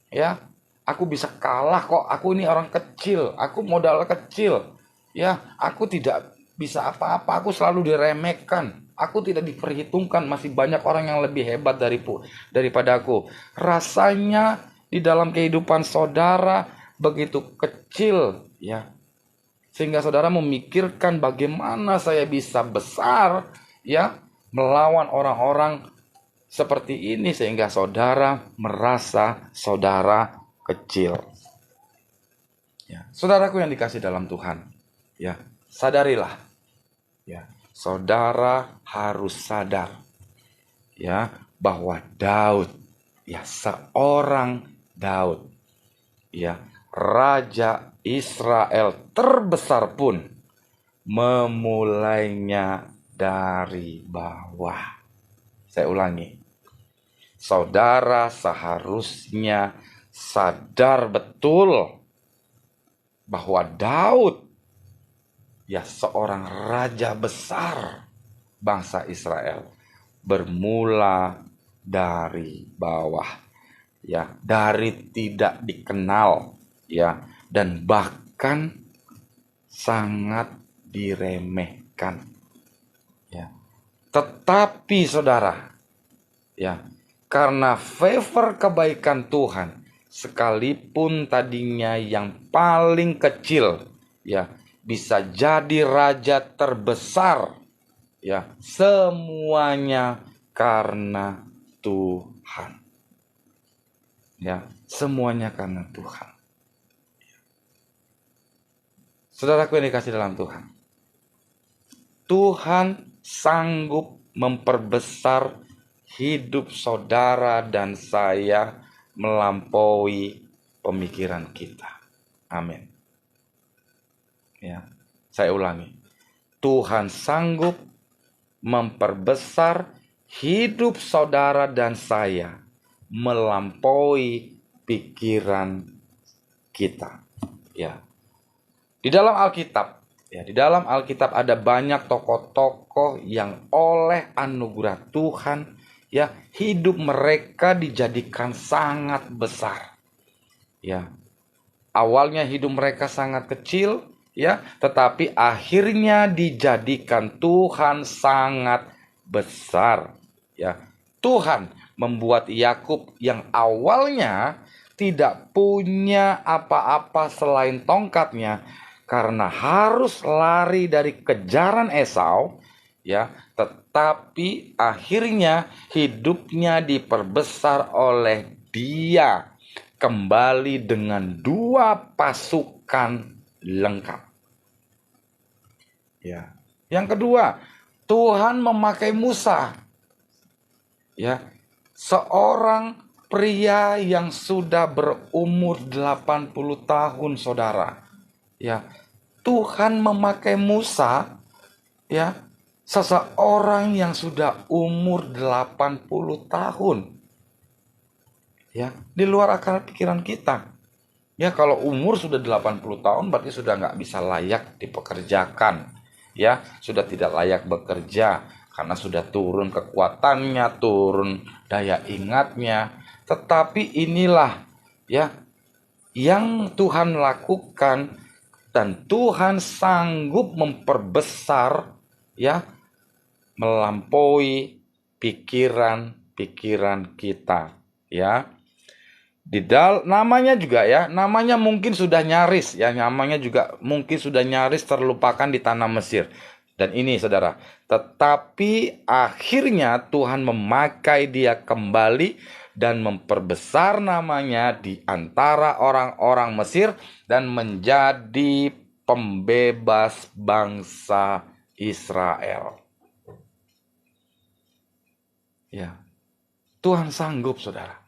Ya, aku bisa kalah kok. Aku ini orang kecil. Aku modal kecil. Ya, aku tidak bisa apa-apa. Aku selalu diremehkan. Aku tidak diperhitungkan. Masih banyak orang yang lebih hebat daripada aku. Rasanya di dalam kehidupan saudara begitu kecil, ya. Sehingga saudara memikirkan bagaimana saya bisa besar, ya, melawan orang-orang seperti ini, sehingga saudara merasa saudara kecil. Ya, saudaraku yang dikasih dalam Tuhan, ya, sadarilah, ya, saudara harus sadar, ya, bahwa Daud, ya, seorang Daud, ya, Raja Israel terbesar pun memulainya dari bawah. Saya ulangi, saudara seharusnya sadar betul bahwa Daud, ya, seorang raja besar bangsa Israel, bermula dari bawah, ya, dari tidak dikenal, ya, dan bahkan sangat diremehkan, ya. Tetapi saudara, ya, karena favor kebaikan Tuhan, sekalipun tadinya yang paling kecil, ya, bisa jadi raja terbesar, ya, semuanya karena Tuhan. Ya, semuanya karena Tuhan. Saudaraku yang dikasih dalam Tuhan, Tuhan sanggup memperbesar hidup saudara dan saya melampaui pemikiran kita. Amin. Ya, saya ulangi. Tuhan sanggup memperbesar hidup saudara dan saya melampaui pikiran kita. Ya. Di dalam Alkitab, ya, di dalam Alkitab ada banyak tokoh-tokoh yang oleh anugerah Tuhan, ya, hidup mereka dijadikan sangat besar. Ya. Awalnya hidup mereka sangat kecil, ya, tetapi akhirnya dijadikan Tuhan sangat besar. Ya. Tuhan membuat Yakub yang awalnya tidak punya apa-apa selain tongkatnya, karena harus lari dari kejaran Esau, ya, tetapi akhirnya hidupnya diperbesar oleh dia kembali dengan 2 pasukan lengkap. Ya. Yang kedua, Tuhan memakai Musa. Ya. Seorang pria yang sudah berumur 80 tahun, saudara. Ya, Tuhan memakai Musa, ya, seseorang yang sudah umur 80 tahun. Ya, di luar akal pikiran kita. Ya, kalau umur sudah 80 tahun berarti sudah nggak bisa layak dipekerjakan. Ya, sudah tidak layak bekerja karena sudah turun kekuatannya, turun daya ingatnya. Tetapi inilah ya yang Tuhan lakukan, dan Tuhan sanggup memperbesar, ya, melampaui pikiran-pikiran kita, ya. Namanya juga ya, namanya mungkin sudah nyaris ya, namanya juga mungkin sudah nyaris terlupakan di tanah Mesir. Dan ini saudara, tetapi akhirnya Tuhan memakai dia kembali dan memperbesar namanya di antara orang-orang Mesir dan menjadi pembebas bangsa Israel. Ya, Tuhan sanggup, saudara.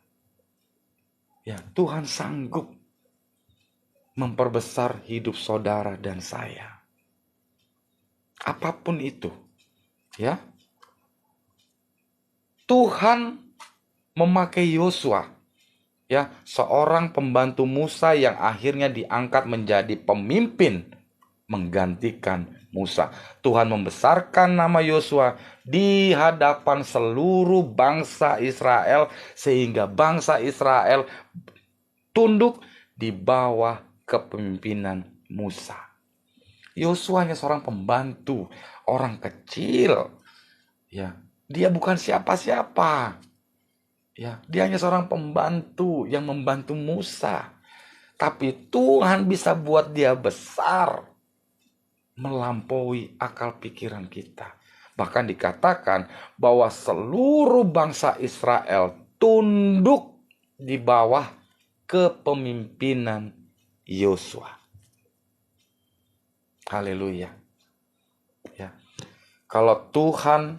Ya, Tuhan sanggup memperbesar hidup saudara dan saya. Apapun itu, ya. Tuhan memakai Yosua, ya, seorang pembantu Musa yang akhirnya diangkat menjadi pemimpin menggantikan Musa. Tuhan membesarkan nama Yosua di hadapan seluruh bangsa Israel sehingga bangsa Israel tunduk di bawah kepemimpinan Musa. Yosua hanya seorang pembantu, orang kecil. Ya, dia bukan siapa-siapa. Ya, dia hanya seorang pembantu yang membantu Musa. Tapi Tuhan bisa buat dia besar, melampaui akal pikiran kita. Bahkan dikatakan bahwa seluruh bangsa Israel tunduk di bawah kepemimpinan Yosua. Haleluya. Ya. Kalau Tuhan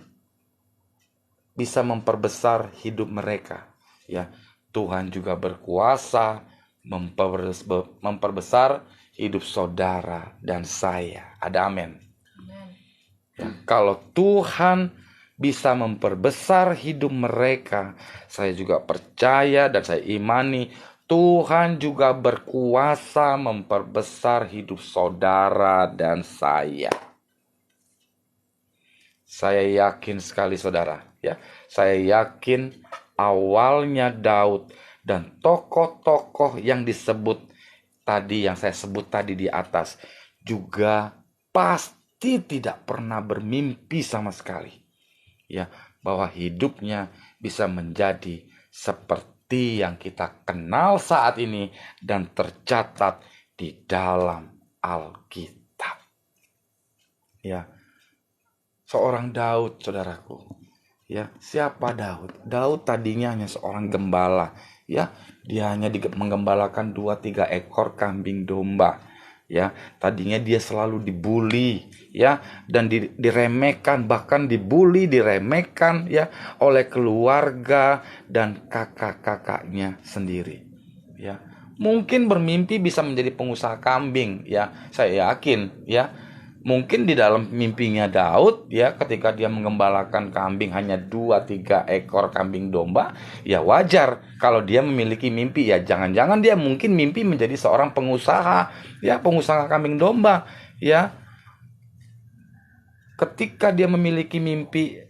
bisa memperbesar hidup mereka, ya, Tuhan juga berkuasa memperbesar hidup saudara dan saya. Ada amin. Ya, kalau Tuhan bisa memperbesar hidup mereka, saya juga percaya dan saya imani Tuhan juga berkuasa memperbesar hidup saudara dan saya. Saya yakin sekali, saudara, ya. Saya yakin awalnya Daud dan tokoh-tokoh yang disebut tadi, yang saya sebut tadi di atas, juga pasti tidak pernah bermimpi sama sekali, ya, bahwa hidupnya bisa menjadi seperti yang kita kenal saat ini dan tercatat di dalam Alkitab. Ya, seorang Daud, saudaraku. Ya, siapa Daud? Daud tadinya hanya seorang gembala. Ya, dia hanya menggembalakan 2-3 ekor kambing domba. Ya, tadinya dia selalu dibully, ya, dan diremehkan, bahkan dibully, diremehkan, ya, oleh keluarga dan kakak-kakaknya sendiri. Ya, mungkin bermimpi bisa menjadi pengusaha kambing, ya. Saya yakin, ya. Mungkin di dalam mimpinya Daud, ya, ketika dia menggembalakan kambing hanya 2-3 ekor kambing domba, ya wajar kalau dia memiliki mimpi, ya jangan-jangan dia mungkin mimpi menjadi seorang pengusaha, ya, pengusaha kambing domba, ya. Ketika dia memiliki mimpi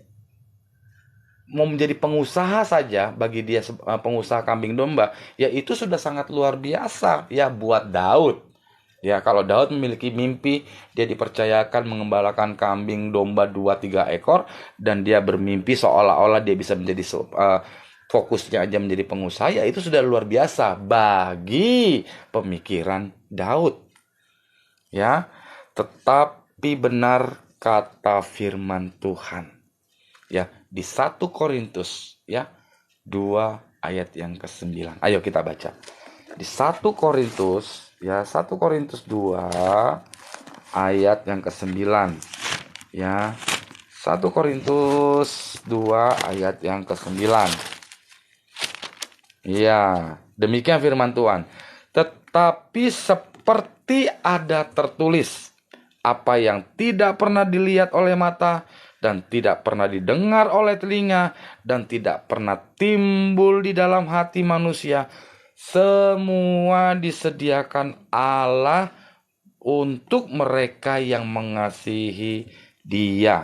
mau menjadi pengusaha saja, bagi dia pengusaha kambing domba, ya itu sudah sangat luar biasa, ya, buat Daud. Ya, kalau Daud memiliki mimpi, dia dipercayakan mengembalakan kambing domba 2-3 ekor, dan dia bermimpi seolah-olah dia bisa menjadi fokusnya aja menjadi pengusaha, ya itu sudah luar biasa bagi pemikiran Daud. Ya, tetapi benar kata firman Tuhan. Ya, di 1 Korintus, ya, 2 ayat yang ke-9. Ayo kita baca. Di 1 Korintus, ya, 1 Korintus 2 ayat yang ke-9. Ya, 1 Korintus 2 ayat yang ke-9. Ya, demikian firman Tuhan. Tetapi seperti ada tertulis, apa yang tidak pernah dilihat oleh mata, dan tidak pernah didengar oleh telinga, dan tidak pernah timbul di dalam hati manusia, semua disediakan Allah untuk mereka yang mengasihi Dia.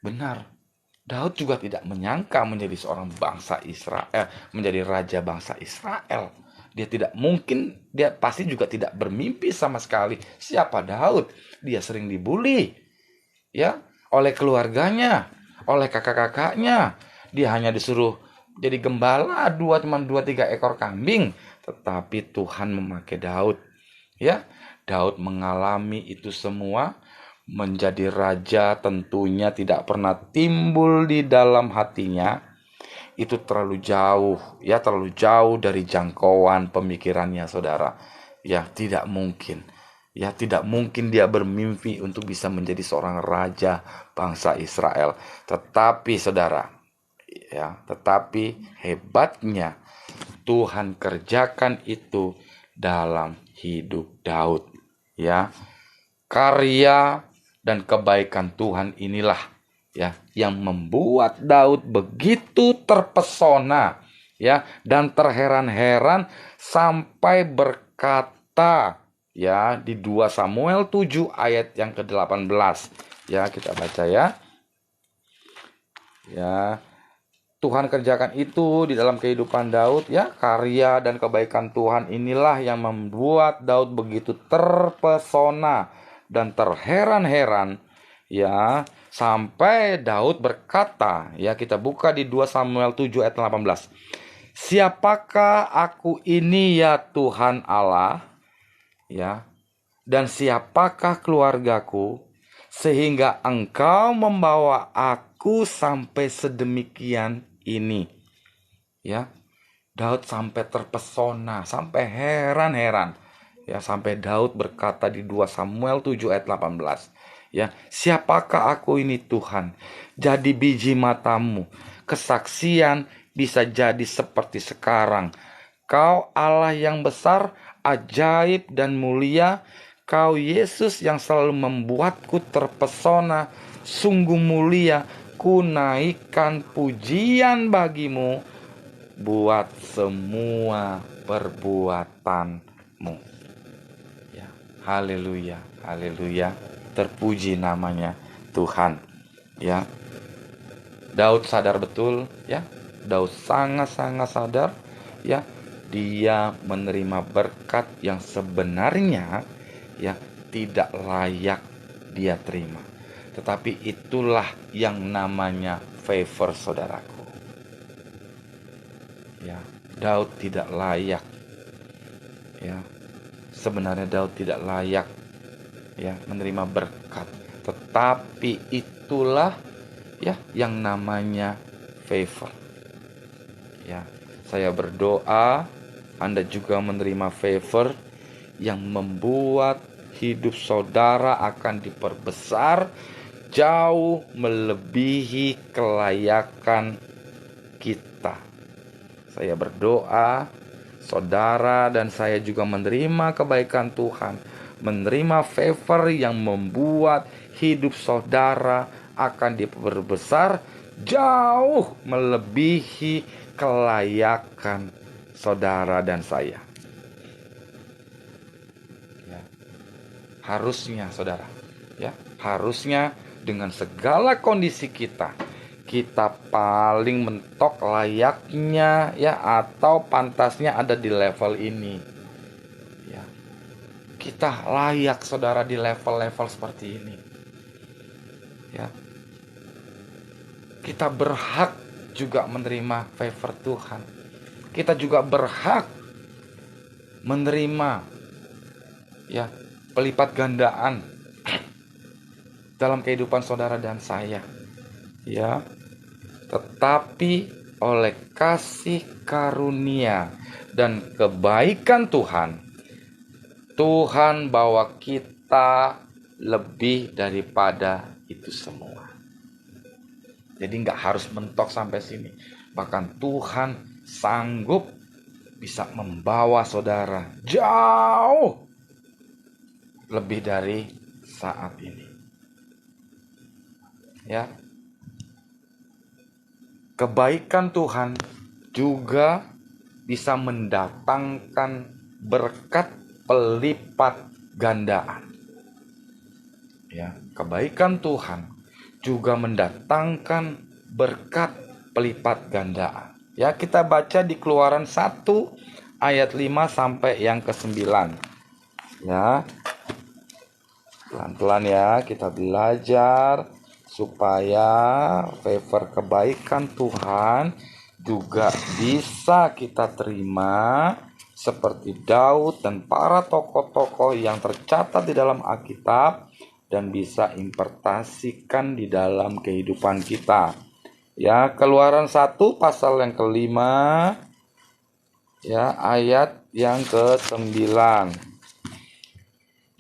Benar. Daud juga tidak menyangka menjadi seorang bangsa Israel, menjadi raja bangsa Israel. Dia pasti juga tidak bermimpi sama sekali. Siapa Daud? Dia sering dibully, ya, oleh keluarganya, oleh kakak-kakaknya. Dia hanya disuruh jadi gembala, cuma 2-3 ekor kambing. Tetapi Tuhan memakai Daud, ya. Daud mengalami itu semua. Menjadi raja tentunya tidak pernah timbul di dalam hatinya. Itu terlalu jauh, ya, terlalu jauh dari jangkauan pemikirannya, saudara. Ya, tidak mungkin. Ya, tidak mungkin dia bermimpi untuk bisa menjadi seorang raja bangsa Israel. Tetapi saudara, tetapi hebatnya Tuhan kerjakan itu dalam hidup Daud, ya. Karya dan kebaikan Tuhan inilah, ya, yang membuat Daud begitu terpesona, ya, dan terheran-heran sampai berkata, ya, di 2 Samuel 7 ayat yang ke-18. Ya, kita baca ya. Ya, Tuhan kerjakan itu di dalam kehidupan Daud, ya. Karya dan kebaikan Tuhan inilah yang membuat Daud begitu terpesona dan terheran-heran, ya, sampai Daud berkata, ya, kita buka di 2 Samuel 7 ayat 18. Siapakah aku ini, ya Tuhan Allah, ya, dan siapakah keluargaku, sehingga Engkau membawa aku sampai sedemikian ini, ya. Daud sampai terpesona, sampai heran-heran, ya, sampai Daud berkata di 2 Samuel 7 ayat 18, ya, siapakah aku ini Tuhan, jadi biji matamu, kesaksian bisa jadi seperti sekarang. Kau Allah yang besar, ajaib dan mulia. Kau Yesus yang selalu membuatku terpesona. Sungguh mulia, ku naikkan pujian bagimu buat semua perbuatanmu. Ya, haleluya, haleluya. Terpuji namanya Tuhan. Ya. Daud sadar betul, ya. Daud sangat-sangat sadar, ya. Dia menerima berkat yang sebenarnya, ya, tidak layak dia terima. Tetapi itulah yang namanya favor, saudaraku. Ya, Daud tidak layak. Ya, sebenarnya Daud tidak layak, ya, menerima berkat. Tetapi itulah, ya, yang namanya favor. Ya, saya berdoa Anda juga menerima favor yang membuat hidup saudara akan diperbesar jauh melebihi kelayakan kita. Saya berdoa saudara dan saya juga menerima kebaikan Tuhan, menerima favor yang membuat hidup saudara akan diperbesar jauh melebihi kelayakan saudara dan saya. Ya. Harusnya saudara, ya, harusnya dengan segala kondisi kita paling mentok layaknya, ya, atau pantasnya ada di level ini. Ya. Kita layak saudara di level-level seperti ini. Ya. Kita berhak juga menerima favor Tuhan. Kita juga berhak menerima, ya, pelipat gandaan dalam kehidupan saudara dan saya. Ya. Tetapi oleh kasih karunia dan kebaikan Tuhan, Tuhan bawa kita lebih daripada itu semua. Jadi gak harus mentok sampai sini. Bahkan Tuhan sanggup bisa membawa saudara jauh lebih dari saat ini. Ya. Kebaikan Tuhan juga bisa mendatangkan berkat pelipat gandaan. Ya, kebaikan Tuhan juga mendatangkan berkat pelipat gandaan. Ya, kita baca di Keluaran 1 ayat 5 sampai yang ke-9. Ya. Pelan-pelan ya, kita belajar supaya favor kebaikan Tuhan juga bisa kita terima seperti Daud dan para tokoh-tokoh yang tercatat di dalam Alkitab dan bisa impartasikan di dalam kehidupan kita. Ya, Keluaran 1 pasal yang kelima, ya, ayat yang ke-9.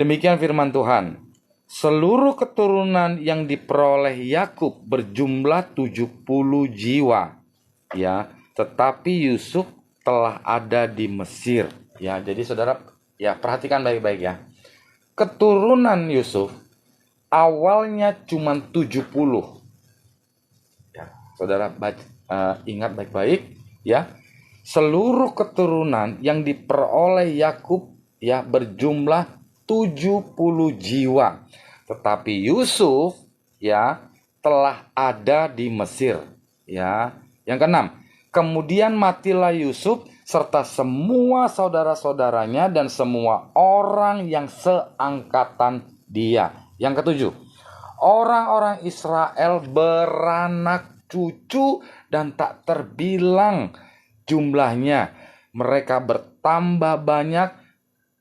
Demikian firman Tuhan. Seluruh keturunan yang diperoleh Yakub berjumlah 70 jiwa. Ya, tetapi Yusuf telah ada di Mesir. Ya, jadi saudara, ya, perhatikan baik-baik ya. Keturunan Yusuf awalnya cuma 70. Saudara ingat baik-baik ya. Seluruh keturunan yang diperoleh Yakub ya berjumlah 70 jiwa. Tetapi Yusuf ya telah ada di Mesir ya. Yang keenam, kemudian matilah Yusuf serta semua saudara-saudaranya dan semua orang yang seangkatan dia. Yang ketujuh, orang-orang Israel beranak cucu dan tak terbilang jumlahnya. Mereka bertambah banyak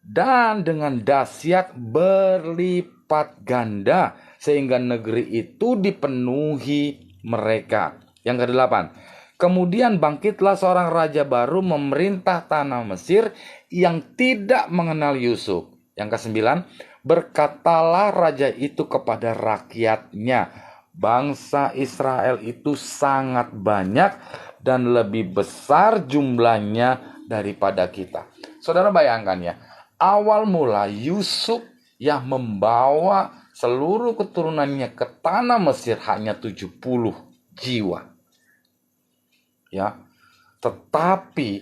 dan dengan dahsyat berlipat ganda sehingga negeri itu dipenuhi mereka. Yang kedelapan, kemudian bangkitlah seorang raja baru memerintah tanah Mesir yang tidak mengenal Yusuf. Yang kesembilan, berkatalah raja itu kepada rakyatnya, bangsa Israel itu sangat banyak dan lebih besar jumlahnya daripada kita. Saudara bayangkan ya, awal mula Yusuf yang membawa seluruh keturunannya ke tanah Mesir hanya 70 jiwa. Ya, tetapi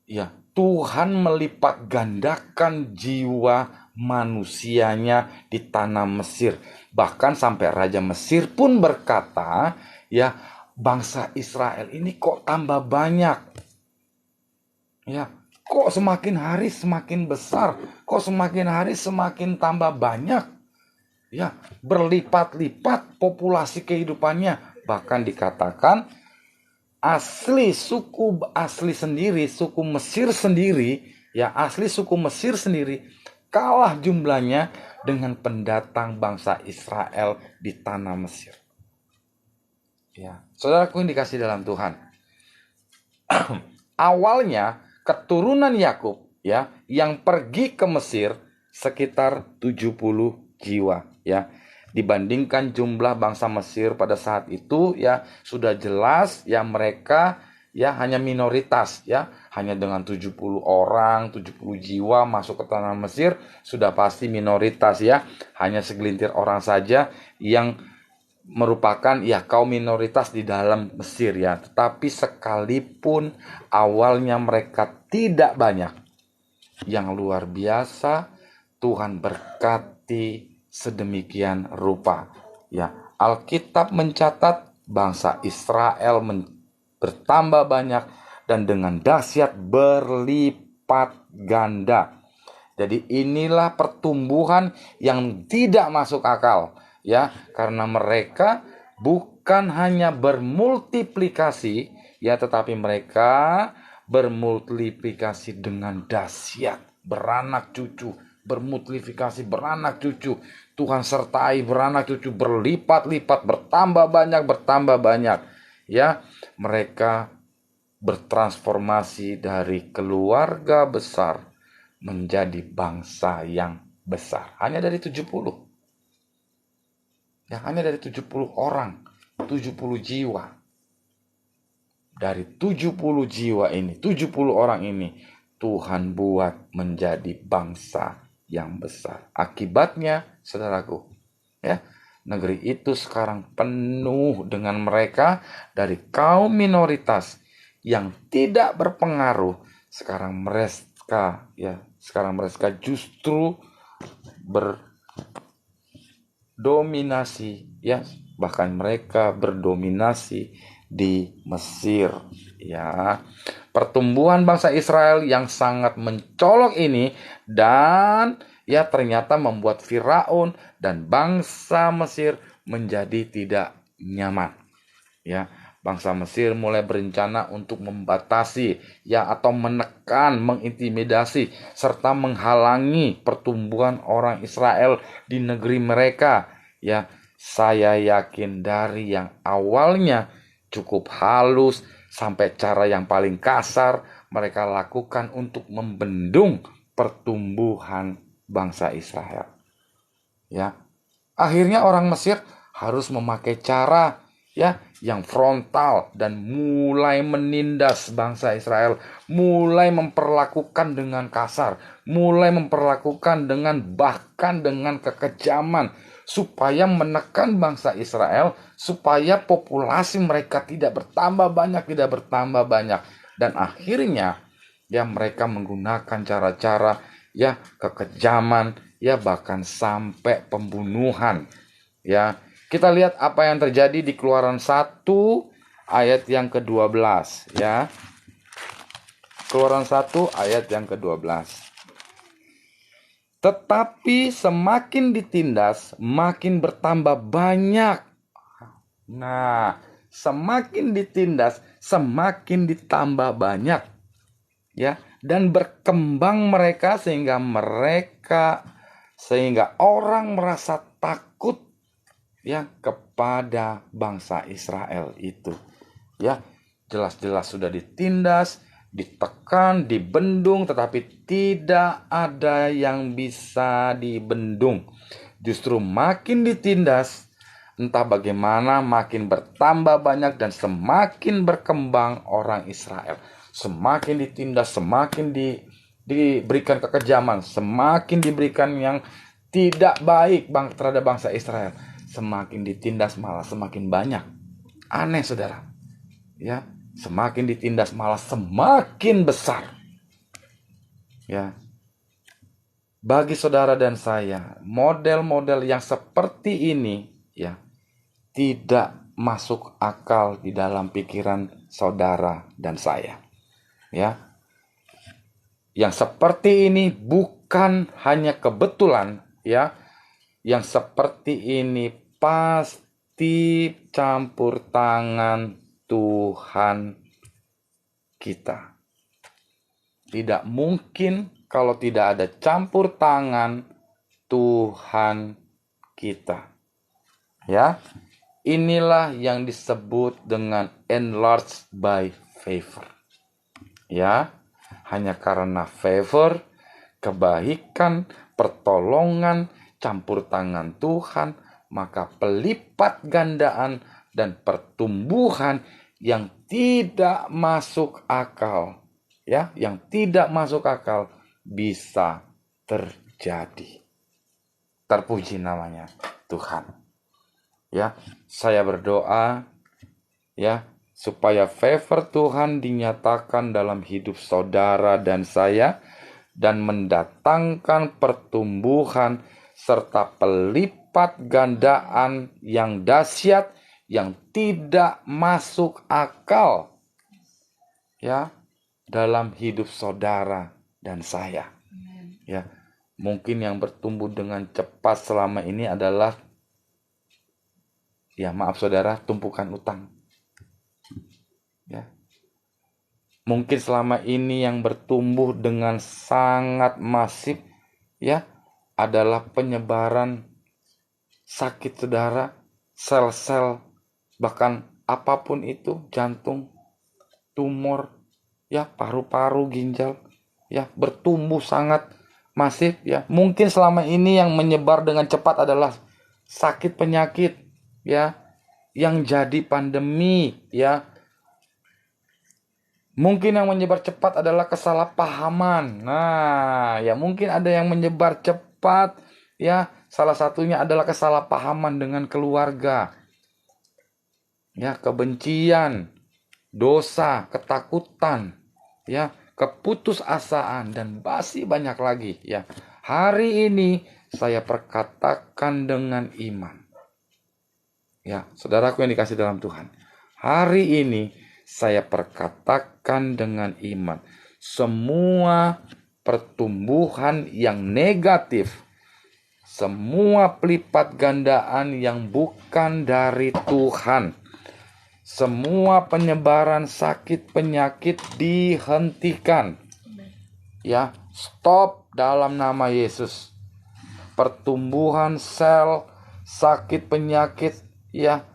ya Tuhan melipat gandakan jiwa manusianya di tanah Mesir. Bahkan sampai Raja Mesir pun berkata, ya, bangsa Israel ini kok tambah banyak. Ya, kok semakin hari semakin besar, kok semakin hari semakin tambah banyak. Ya, berlipat-lipat populasi kehidupannya. Bahkan dikatakan suku Mesir sendiri, ya, asli suku Mesir sendiri kalah jumlahnya dengan pendatang bangsa Israel di tanah Mesir. Ya, saudaraku yang dikasih dalam Tuhan. Awalnya keturunan Yakub ya yang pergi ke Mesir sekitar 70 jiwa ya. Dibandingkan jumlah bangsa Mesir pada saat itu ya sudah jelas ya mereka ya hanya minoritas ya, hanya dengan 70 orang, 70 jiwa masuk ke tanah Mesir sudah pasti minoritas ya, hanya segelintir orang saja yang merupakan ya kaum minoritas di dalam Mesir ya. Tetapi sekalipun awalnya mereka tidak banyak, yang luar biasa Tuhan berkati sedemikian rupa ya. Alkitab mencatat bangsa Israel bertambah banyak dan dengan dahsyat berlipat ganda. Jadi inilah pertumbuhan yang tidak masuk akal ya, karena mereka bukan hanya bermultiplikasi ya, tetapi mereka bermultiplikasi dengan dahsyat, beranak cucu, bermultiplikasi beranak cucu. Tuhan sertai beranak cucu berlipat-lipat, bertambah banyak ya. Mereka bertransformasi dari keluarga besar menjadi bangsa yang besar. Hanya dari 70. Ya, hanya dari 70 orang, 70 jiwa. dari 70 jiwa ini, 70 orang ini, Tuhan buat menjadi bangsa yang besar. Akibatnya, saudaraku, ya, negeri itu sekarang penuh dengan mereka dari kaum minoritas yang tidak berpengaruh. Sekarang mereka justru berdominasi, ya, bahkan mereka berdominasi di Mesir, ya. Pertumbuhan bangsa Israel yang sangat mencolok ini dan ya ternyata membuat Firaun dan bangsa Mesir menjadi tidak nyaman, ya. Bangsa Mesir mulai berencana untuk membatasi, ya, atau menekan, mengintimidasi serta menghalangi pertumbuhan orang Israel di negeri mereka, ya. Saya yakin dari yang awalnya cukup halus sampai cara yang paling kasar mereka lakukan untuk membendung pertumbuhan bangsa Israel, ya. Akhirnya orang Mesir harus memakai cara, ya, yang frontal dan mulai menindas bangsa Israel, mulai memperlakukan dengan kasar, mulai memperlakukan bahkan dengan kekejaman, supaya menekan bangsa Israel, supaya populasi mereka tidak bertambah banyak, dan akhirnya, ya, mereka menggunakan cara-cara, ya, kekejaman, ya, bahkan sampai pembunuhan, ya. Kita lihat apa yang terjadi di Keluaran 1 ayat yang ke-12, ya. Keluaran 1 ayat yang ke-12. Tetapi semakin ditindas, makin bertambah banyak. Nah, semakin ditindas, semakin ditambah banyak, ya, dan berkembang mereka sehingga orang merasa takut, ya, kepada bangsa Israel itu, ya. Jelas-jelas sudah ditindas, ditekan, dibendung, tetapi tidak ada yang bisa dibendung. Justru makin ditindas, entah bagaimana, makin bertambah banyak dan semakin berkembang orang Israel. Semakin ditindas, semakin diberikan kekejaman, semakin diberikan yang tidak baik terhadap bangsa Israel. Semakin ditindas malah semakin banyak. Aneh, saudara, ya. Semakin ditindas malah semakin besar, ya. Bagi saudara dan saya, model-model yang seperti ini, ya, tidak masuk akal di dalam pikiran saudara dan saya, ya. Yang seperti ini bukan hanya kebetulan, ya. Yang seperti ini pasti campur tangan Tuhan kita. Tidak mungkin kalau tidak ada campur tangan Tuhan kita, ya. Inilah yang disebut dengan enlarged by favor, ya. Hanya karena favor, kebaikan, pertolongan, campur tangan Tuhan, maka pelipat gandaan dan pertumbuhan yang tidak masuk akal, ya, yang tidak masuk akal bisa terjadi. Terpuji namanya Tuhan, ya. Saya berdoa, ya, supaya favor Tuhan dinyatakan dalam hidup saudara dan saya dan mendatangkan pertumbuhan serta pelipat gandaan yang dahsyat, yang tidak masuk akal, ya, dalam hidup saudara dan saya, ya. Mungkin yang bertumbuh dengan cepat selama ini adalah, ya, maaf saudara, tumpukan utang, ya. Mungkin selama ini yang bertumbuh dengan sangat masif, ya, adalah penyebaran sakit saudara, sel-sel, bahkan apapun itu, jantung, tumor, ya, paru-paru, ginjal, ya, bertumbuh sangat masif, ya. Mungkin selama ini yang menyebar dengan cepat adalah sakit penyakit, ya, yang jadi pandemi, ya, Mungkin yang menyebar cepat adalah kesalahpahaman. Nah, ya mungkin ada yang menyebar cepat, ya. Salah satunya adalah kesalahpahaman dengan keluarga. Ya, kebencian, dosa, ketakutan, ya, keputusasaan dan masih banyak lagi, ya. Hari ini saya perkatakan dengan iman. Ya, saudaraku yang dikasih dalam Tuhan. Hari ini saya perkatakan dengan iman. Semua pertumbuhan yang negatif, semua pelipat gandaan yang bukan dari Tuhan, semua penyebaran sakit penyakit dihentikan. Ya, stop dalam nama Yesus. Pertumbuhan sel, sakit penyakit, ya,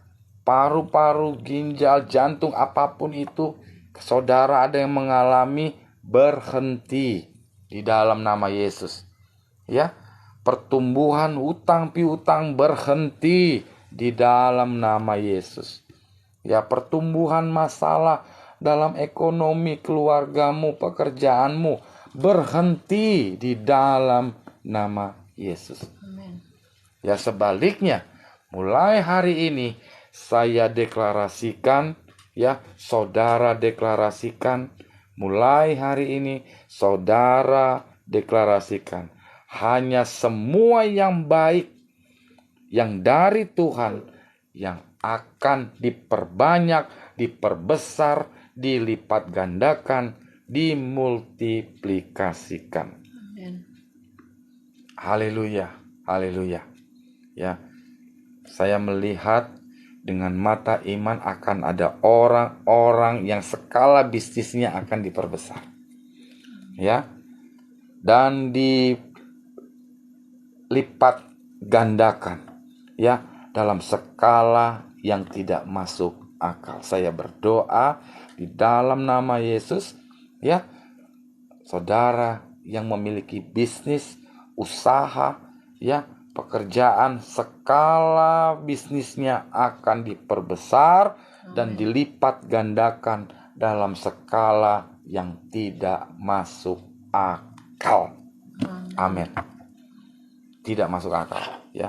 paru-paru, ginjal, jantung, apapun itu, saudara ada yang mengalami, berhenti di dalam nama Yesus. Ya, pertumbuhan hutang piutang berhenti di dalam nama Yesus. Ya, pertumbuhan masalah dalam ekonomi keluargamu, pekerjaanmu berhenti di dalam nama Yesus. Amen. Ya, sebaliknya, mulai hari ini saya deklarasikan, ya, saudara deklarasikan, mulai hari ini saudara deklarasikan, hanya semua yang baik yang dari Tuhan yang akan diperbanyak, diperbesar, dilipat gandakan, dimultiplikasikan. Amen. Haleluya, haleluya. Ya, saya melihat dengan mata iman akan ada orang-orang yang skala bisnisnya akan diperbesar. Ya. Dan dilipat gandakan, ya, dalam skala yang tidak masuk akal. Saya berdoa di dalam nama Yesus, ya, saudara yang memiliki bisnis, usaha, ya, pekerjaan, skala bisnisnya akan diperbesar dan dilipat gandakan dalam skala yang tidak masuk akal. Amin. Tidak masuk akal, ya.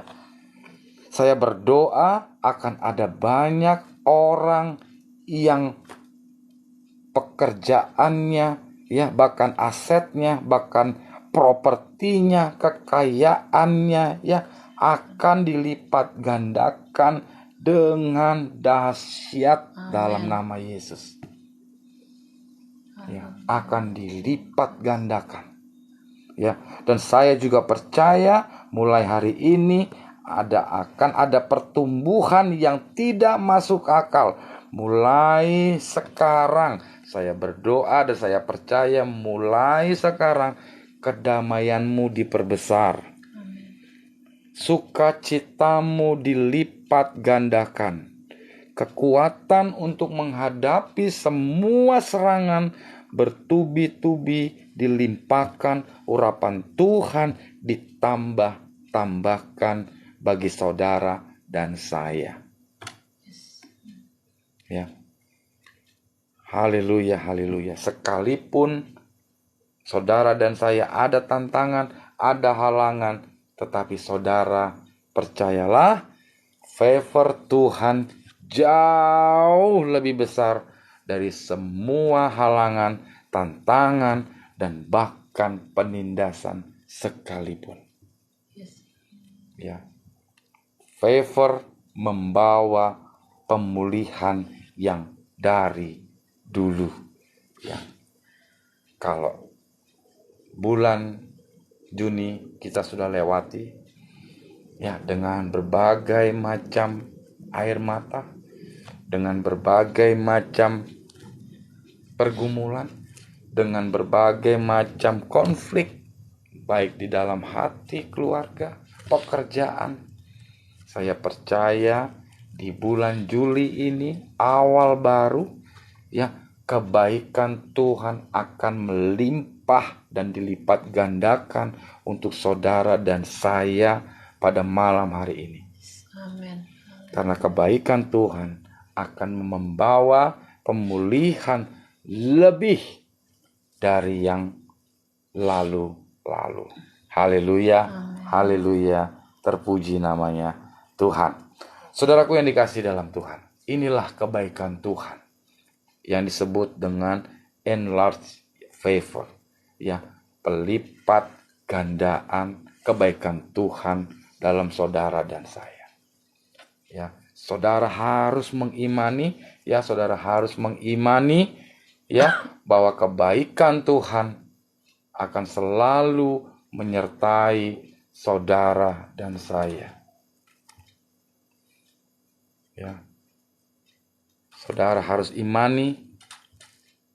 Saya berdoa akan ada banyak orang yang pekerjaannya, ya, bahkan asetnya, bahkan propertinya, kekayaannya, ya, akan dilipat gandakan dengan dahsyat. Amen. Dalam nama Yesus. Ya, akan dilipat gandakan. Ya, dan saya juga percaya mulai hari ini akan ada pertumbuhan yang tidak masuk akal. Mulai sekarang saya berdoa dan saya percaya mulai sekarang kedamaianmu diperbesar. Sukacitamu dilipat gandakan. Kekuatan untuk menghadapi semua serangan bertubi-tubi dilimpahkan, urapan Tuhan ditambahkan bagi saudara dan saya. Ya. Haleluya, haleluya. Sekalipun saudara dan saya ada tantangan, ada halangan, tetapi saudara percayalah, favor Tuhan jauh lebih besar dari semua halangan, tantangan, dan bahkan penindasan sekalipun. Ya. Favor membawa pemulihan yang dari dulu. Ya. Kalau bulan Juni kita sudah lewati, ya, dengan berbagai macam air mata, dengan berbagai macam pergumulan, dengan berbagai macam konflik, baik di dalam hati keluarga, pekerjaan. Saya percaya di bulan Juli ini, awal baru, ya, kebaikan Tuhan akan melimpah dan dilipat gandakan untuk saudara dan saya pada malam hari ini. Amin. Karena kebaikan Tuhan akan membawa pemulihan lebih dari yang lalu-lalu. Haleluya, haleluya, terpuji namanya Tuhan. Saudaraku yang dikasihi dalam Tuhan, inilah kebaikan Tuhan yang disebut dengan enlarged favor, ya, pelipat gandaan kebaikan Tuhan dalam saudara dan saya. Ya, saudara harus mengimani, ya, bahwa kebaikan Tuhan akan selalu menyertai saudara dan saya. Ya. Saudara harus imani,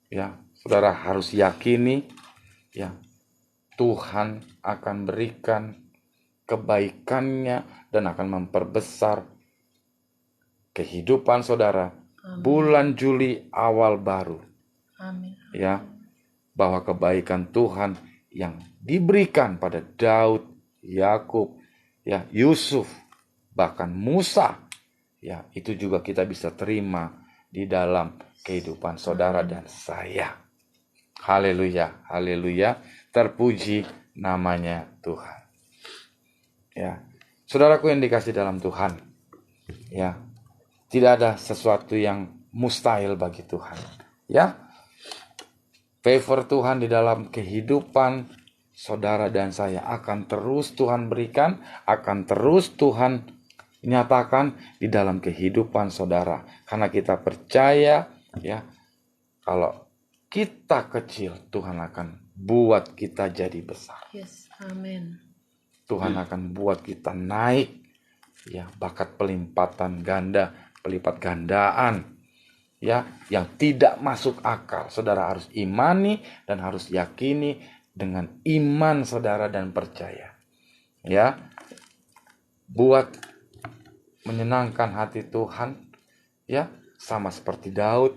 ya, saudara harus yakini, ya, Tuhan akan berikan kebaikannya dan akan memperbesar kehidupan saudara. Amin. Bulan Juli awal baru. Amin. Ya, bahwa kebaikan Tuhan yang diberikan pada Daud, Yakub, ya, Yusuf, bahkan Musa, ya, itu juga kita bisa terima di dalam kehidupan saudara dan saya. Haleluya, haleluya, terpuji namanya Tuhan. Ya, saudaraku yang dikasih dalam Tuhan, ya, tidak ada sesuatu yang mustahil bagi Tuhan. Ya, favor Tuhan di dalam kehidupan saudara dan saya akan terus Tuhan berikan, akan terus Tuhan nyatakan di dalam kehidupan saudara. Karena kita percaya, ya, kalau kita kecil, Tuhan akan buat kita jadi besar. Yes, amin. Tuhan akan buat kita naik, ya, bakat pelipat gandaan, ya, yang tidak masuk akal. Saudara harus imani dan harus yakini dengan iman saudara dan percaya, ya, buat menyenangkan hati Tuhan, ya, sama seperti Daud,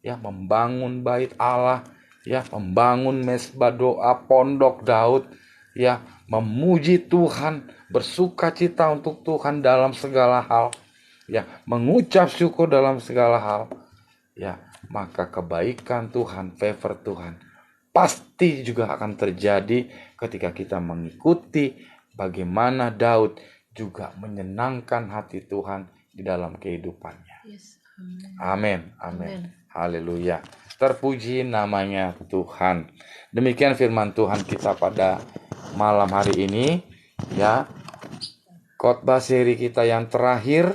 ya, membangun bait Allah, ya, membangun mesbah doa pondok Daud, ya, memuji Tuhan, bersukacita untuk Tuhan dalam segala hal, ya, mengucap syukur dalam segala hal, ya, maka kebaikan Tuhan, favor Tuhan pasti juga akan terjadi ketika kita mengikuti bagaimana Daud juga menyenangkan hati Tuhan di dalam kehidupannya. Yes, amin. Amin, amin. Haleluya. Terpuji namanya Tuhan. Demikian firman Tuhan kita pada malam hari ini, ya. Khotbah seri kita yang terakhir,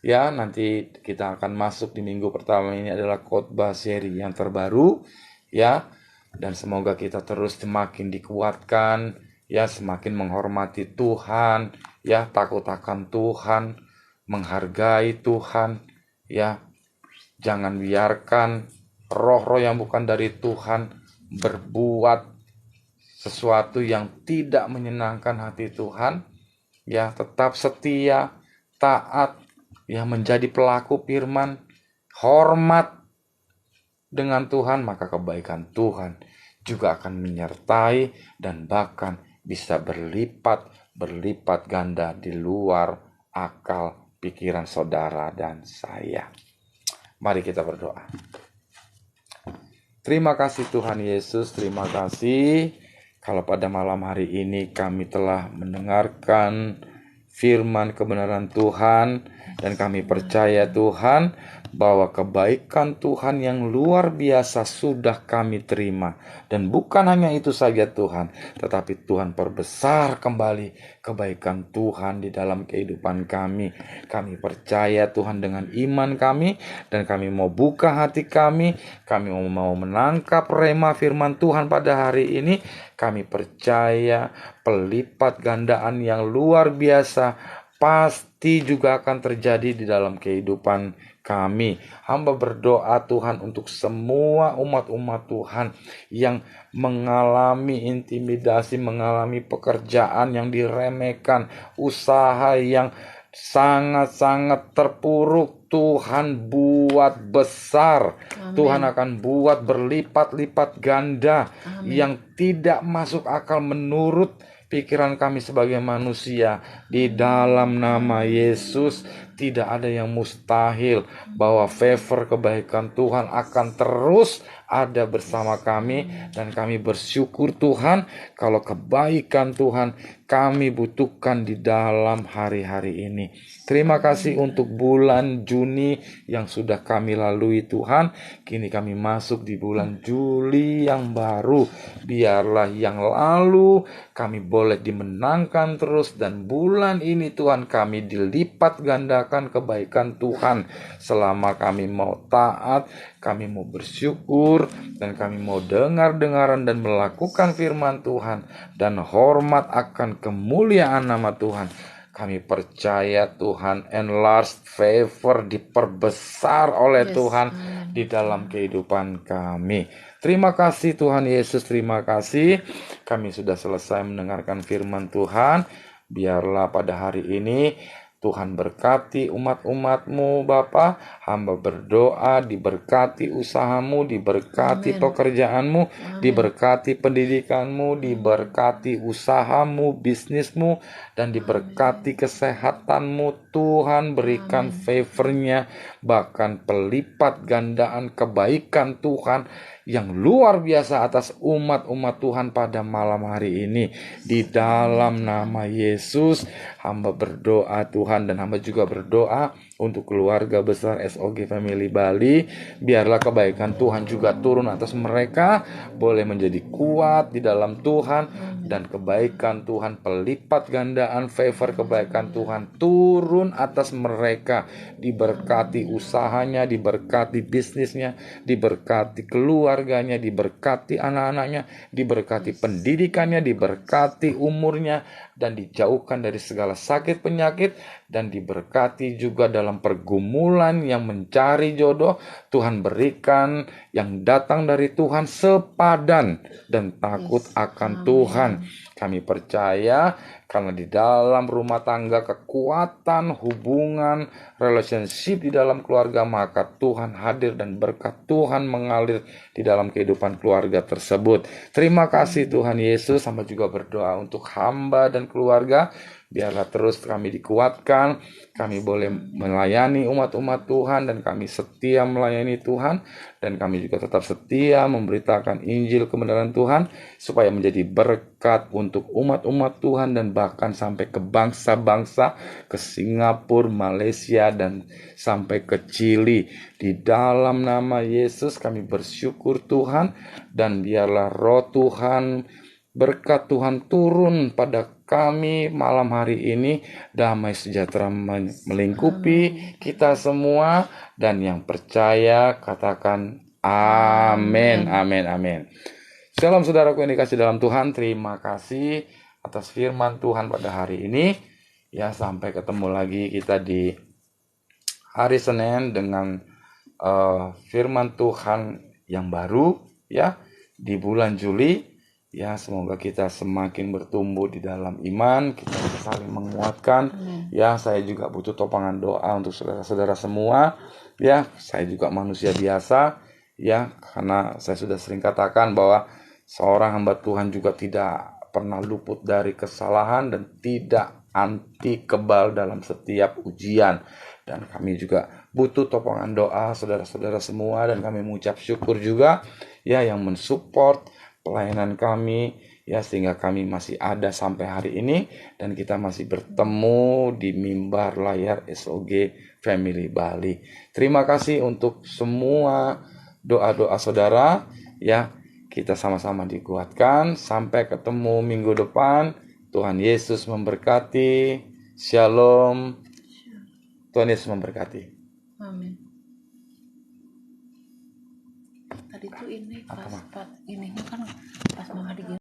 ya, nanti kita akan masuk di minggu pertama ini adalah khotbah seri yang terbaru, ya. Dan semoga kita terus semakin dikuatkan, ya, semakin menghormati Tuhan, ya, takut akan Tuhan, menghargai Tuhan, ya. Jangan biarkan roh-roh yang bukan dari Tuhan berbuat sesuatu yang tidak menyenangkan hati Tuhan, ya, tetap setia, taat, ya, menjadi pelaku firman, hormat dengan Tuhan, maka kebaikan Tuhan juga akan menyertai dan bahkan bisa berlipat ganda di luar akal pikiran saudara dan saya. Mari kita berdoa. Terima kasih Tuhan Yesus, terima kasih kalau pada malam hari ini kami telah mendengarkan firman kebenaran Tuhan, dan kami percaya Tuhan bahwa kebaikan Tuhan yang luar biasa sudah kami terima. Dan bukan hanya itu saja Tuhan, tetapi Tuhan perbesar kembali kebaikan Tuhan di dalam kehidupan kami. Kami percaya Tuhan dengan iman kami, dan kami mau buka hati kami mau menangkap rema firman Tuhan pada hari ini. Kami percaya pelipat gandaan yang luar biasa pasti juga akan terjadi di dalam kehidupan kami. Hamba berdoa Tuhan untuk semua umat-umat Tuhan yang mengalami intimidasi, mengalami pekerjaan yang diremehkan, usaha yang sangat-sangat terpuruk, Tuhan buat besar. Amin. Tuhan akan buat berlipat-lipat ganda. Amin. Yang tidak masuk akal menurut pikiran kami sebagai manusia. Di dalam nama Yesus tidak ada yang mustahil, bahwa favor kebaikan Tuhan akan terus ada bersama kami, dan kami bersyukur Tuhan kalau kebaikan Tuhan kami butuhkan di dalam hari-hari ini. Terima kasih untuk bulan Juni yang sudah kami lalui Tuhan. Kini kami masuk di bulan Juli yang baru. Biarlah yang lalu kami boleh dimenangkan terus, dan bulan ini Tuhan kami dilipat gandakan kebaikan Tuhan. Selama kami mau taat, kami mau bersyukur, dan kami mau dengar-dengaran dan melakukan firman Tuhan, dan hormat akan kemuliaan nama Tuhan. Kami percaya Tuhan enlarged favor diperbesar oleh Tuhan di dalam kehidupan kami. Terima kasih Tuhan Yesus, terima kasih. Kami sudah selesai mendengarkan firman Tuhan. Biarlah pada hari ini Tuhan berkati umat-umat-Mu Bapa. Hamba berdoa diberkati usahamu, diberkati pekerjaanmu, diberkati pendidikanmu, diberkati usahamu, bisnismu, dan diberkati kesehatanmu. Tuhan berikan favor-Nya, bahkan pelipat gandaan kebaikan Tuhan yang luar biasa atas umat-umat Tuhan pada malam hari ini. Di dalam nama Yesus hamba berdoa Tuhan, dan hamba juga berdoa untuk keluarga besar SOG Family Bali. Biarlah kebaikan Tuhan juga turun atas mereka, boleh menjadi kuat di dalam Tuhan, dan kebaikan Tuhan pelipat gandaan favor kebaikan Tuhan turun atas mereka. Diberkati usahanya, diberkati bisnisnya, diberkati keluarganya, diberkati anak-anaknya, diberkati pendidikannya, diberkati umurnya, dan dijauhkan dari segala sakit penyakit, dan diberkati juga dalam pergumulan yang mencari jodoh. Tuhan berikan yang datang dari Tuhan sepadan dan takut akan Tuhan. Kami percaya karena di dalam rumah tangga kekuatan, hubungan, relationship di dalam keluarga, maka Tuhan hadir dan berkat Tuhan mengalir di dalam kehidupan keluarga tersebut. Terima kasih Tuhan Yesus. Hamba juga berdoa untuk hamba dan keluarga. Biarlah terus kami dikuatkan, kami boleh melayani umat-umat Tuhan, dan kami setia melayani Tuhan, dan kami juga tetap setia memberitakan Injil kebenaran Tuhan, supaya menjadi berkat untuk umat-umat Tuhan, dan bahkan sampai ke bangsa-bangsa, ke Singapura, Malaysia, dan sampai ke Chili. Di dalam nama Yesus kami bersyukur Tuhan, dan biarlah roh Tuhan, berkat Tuhan turun pada kami malam hari ini. Damai sejahtera melingkupi kita semua, dan yang percaya katakan amin, amin, amin. Shalom saudaraku yang dikasih dalam Tuhan. Terima kasih atas firman Tuhan pada hari ini. Ya, sampai ketemu lagi kita di hari Senin dengan firman Tuhan yang baru ya di bulan Juli. Ya, semoga kita semakin bertumbuh di dalam iman, kita bisa saling menguatkan. Ya, saya juga butuh topangan doa untuk saudara-saudara semua. Ya, saya juga manusia biasa. Ya, karena saya sudah sering katakan bahwa seorang hamba Tuhan juga tidak pernah luput dari kesalahan dan tidak anti kebal dalam setiap ujian. Dan kami juga butuh topangan doa saudara-saudara semua, dan kami mengucap syukur juga ya yang mensupport pelayanan kami ya, sehingga kami masih ada sampai hari ini, dan kita masih bertemu di mimbar layar SOG Family Bali. Terima kasih untuk semua doa-doa saudara ya. Kita sama-sama dikuatkan. Sampai ketemu minggu depan. Tuhan Yesus memberkati. Shalom. Tuhan Yesus memberkati. Amin. Tadi tuh ini pas ininya kan pas mama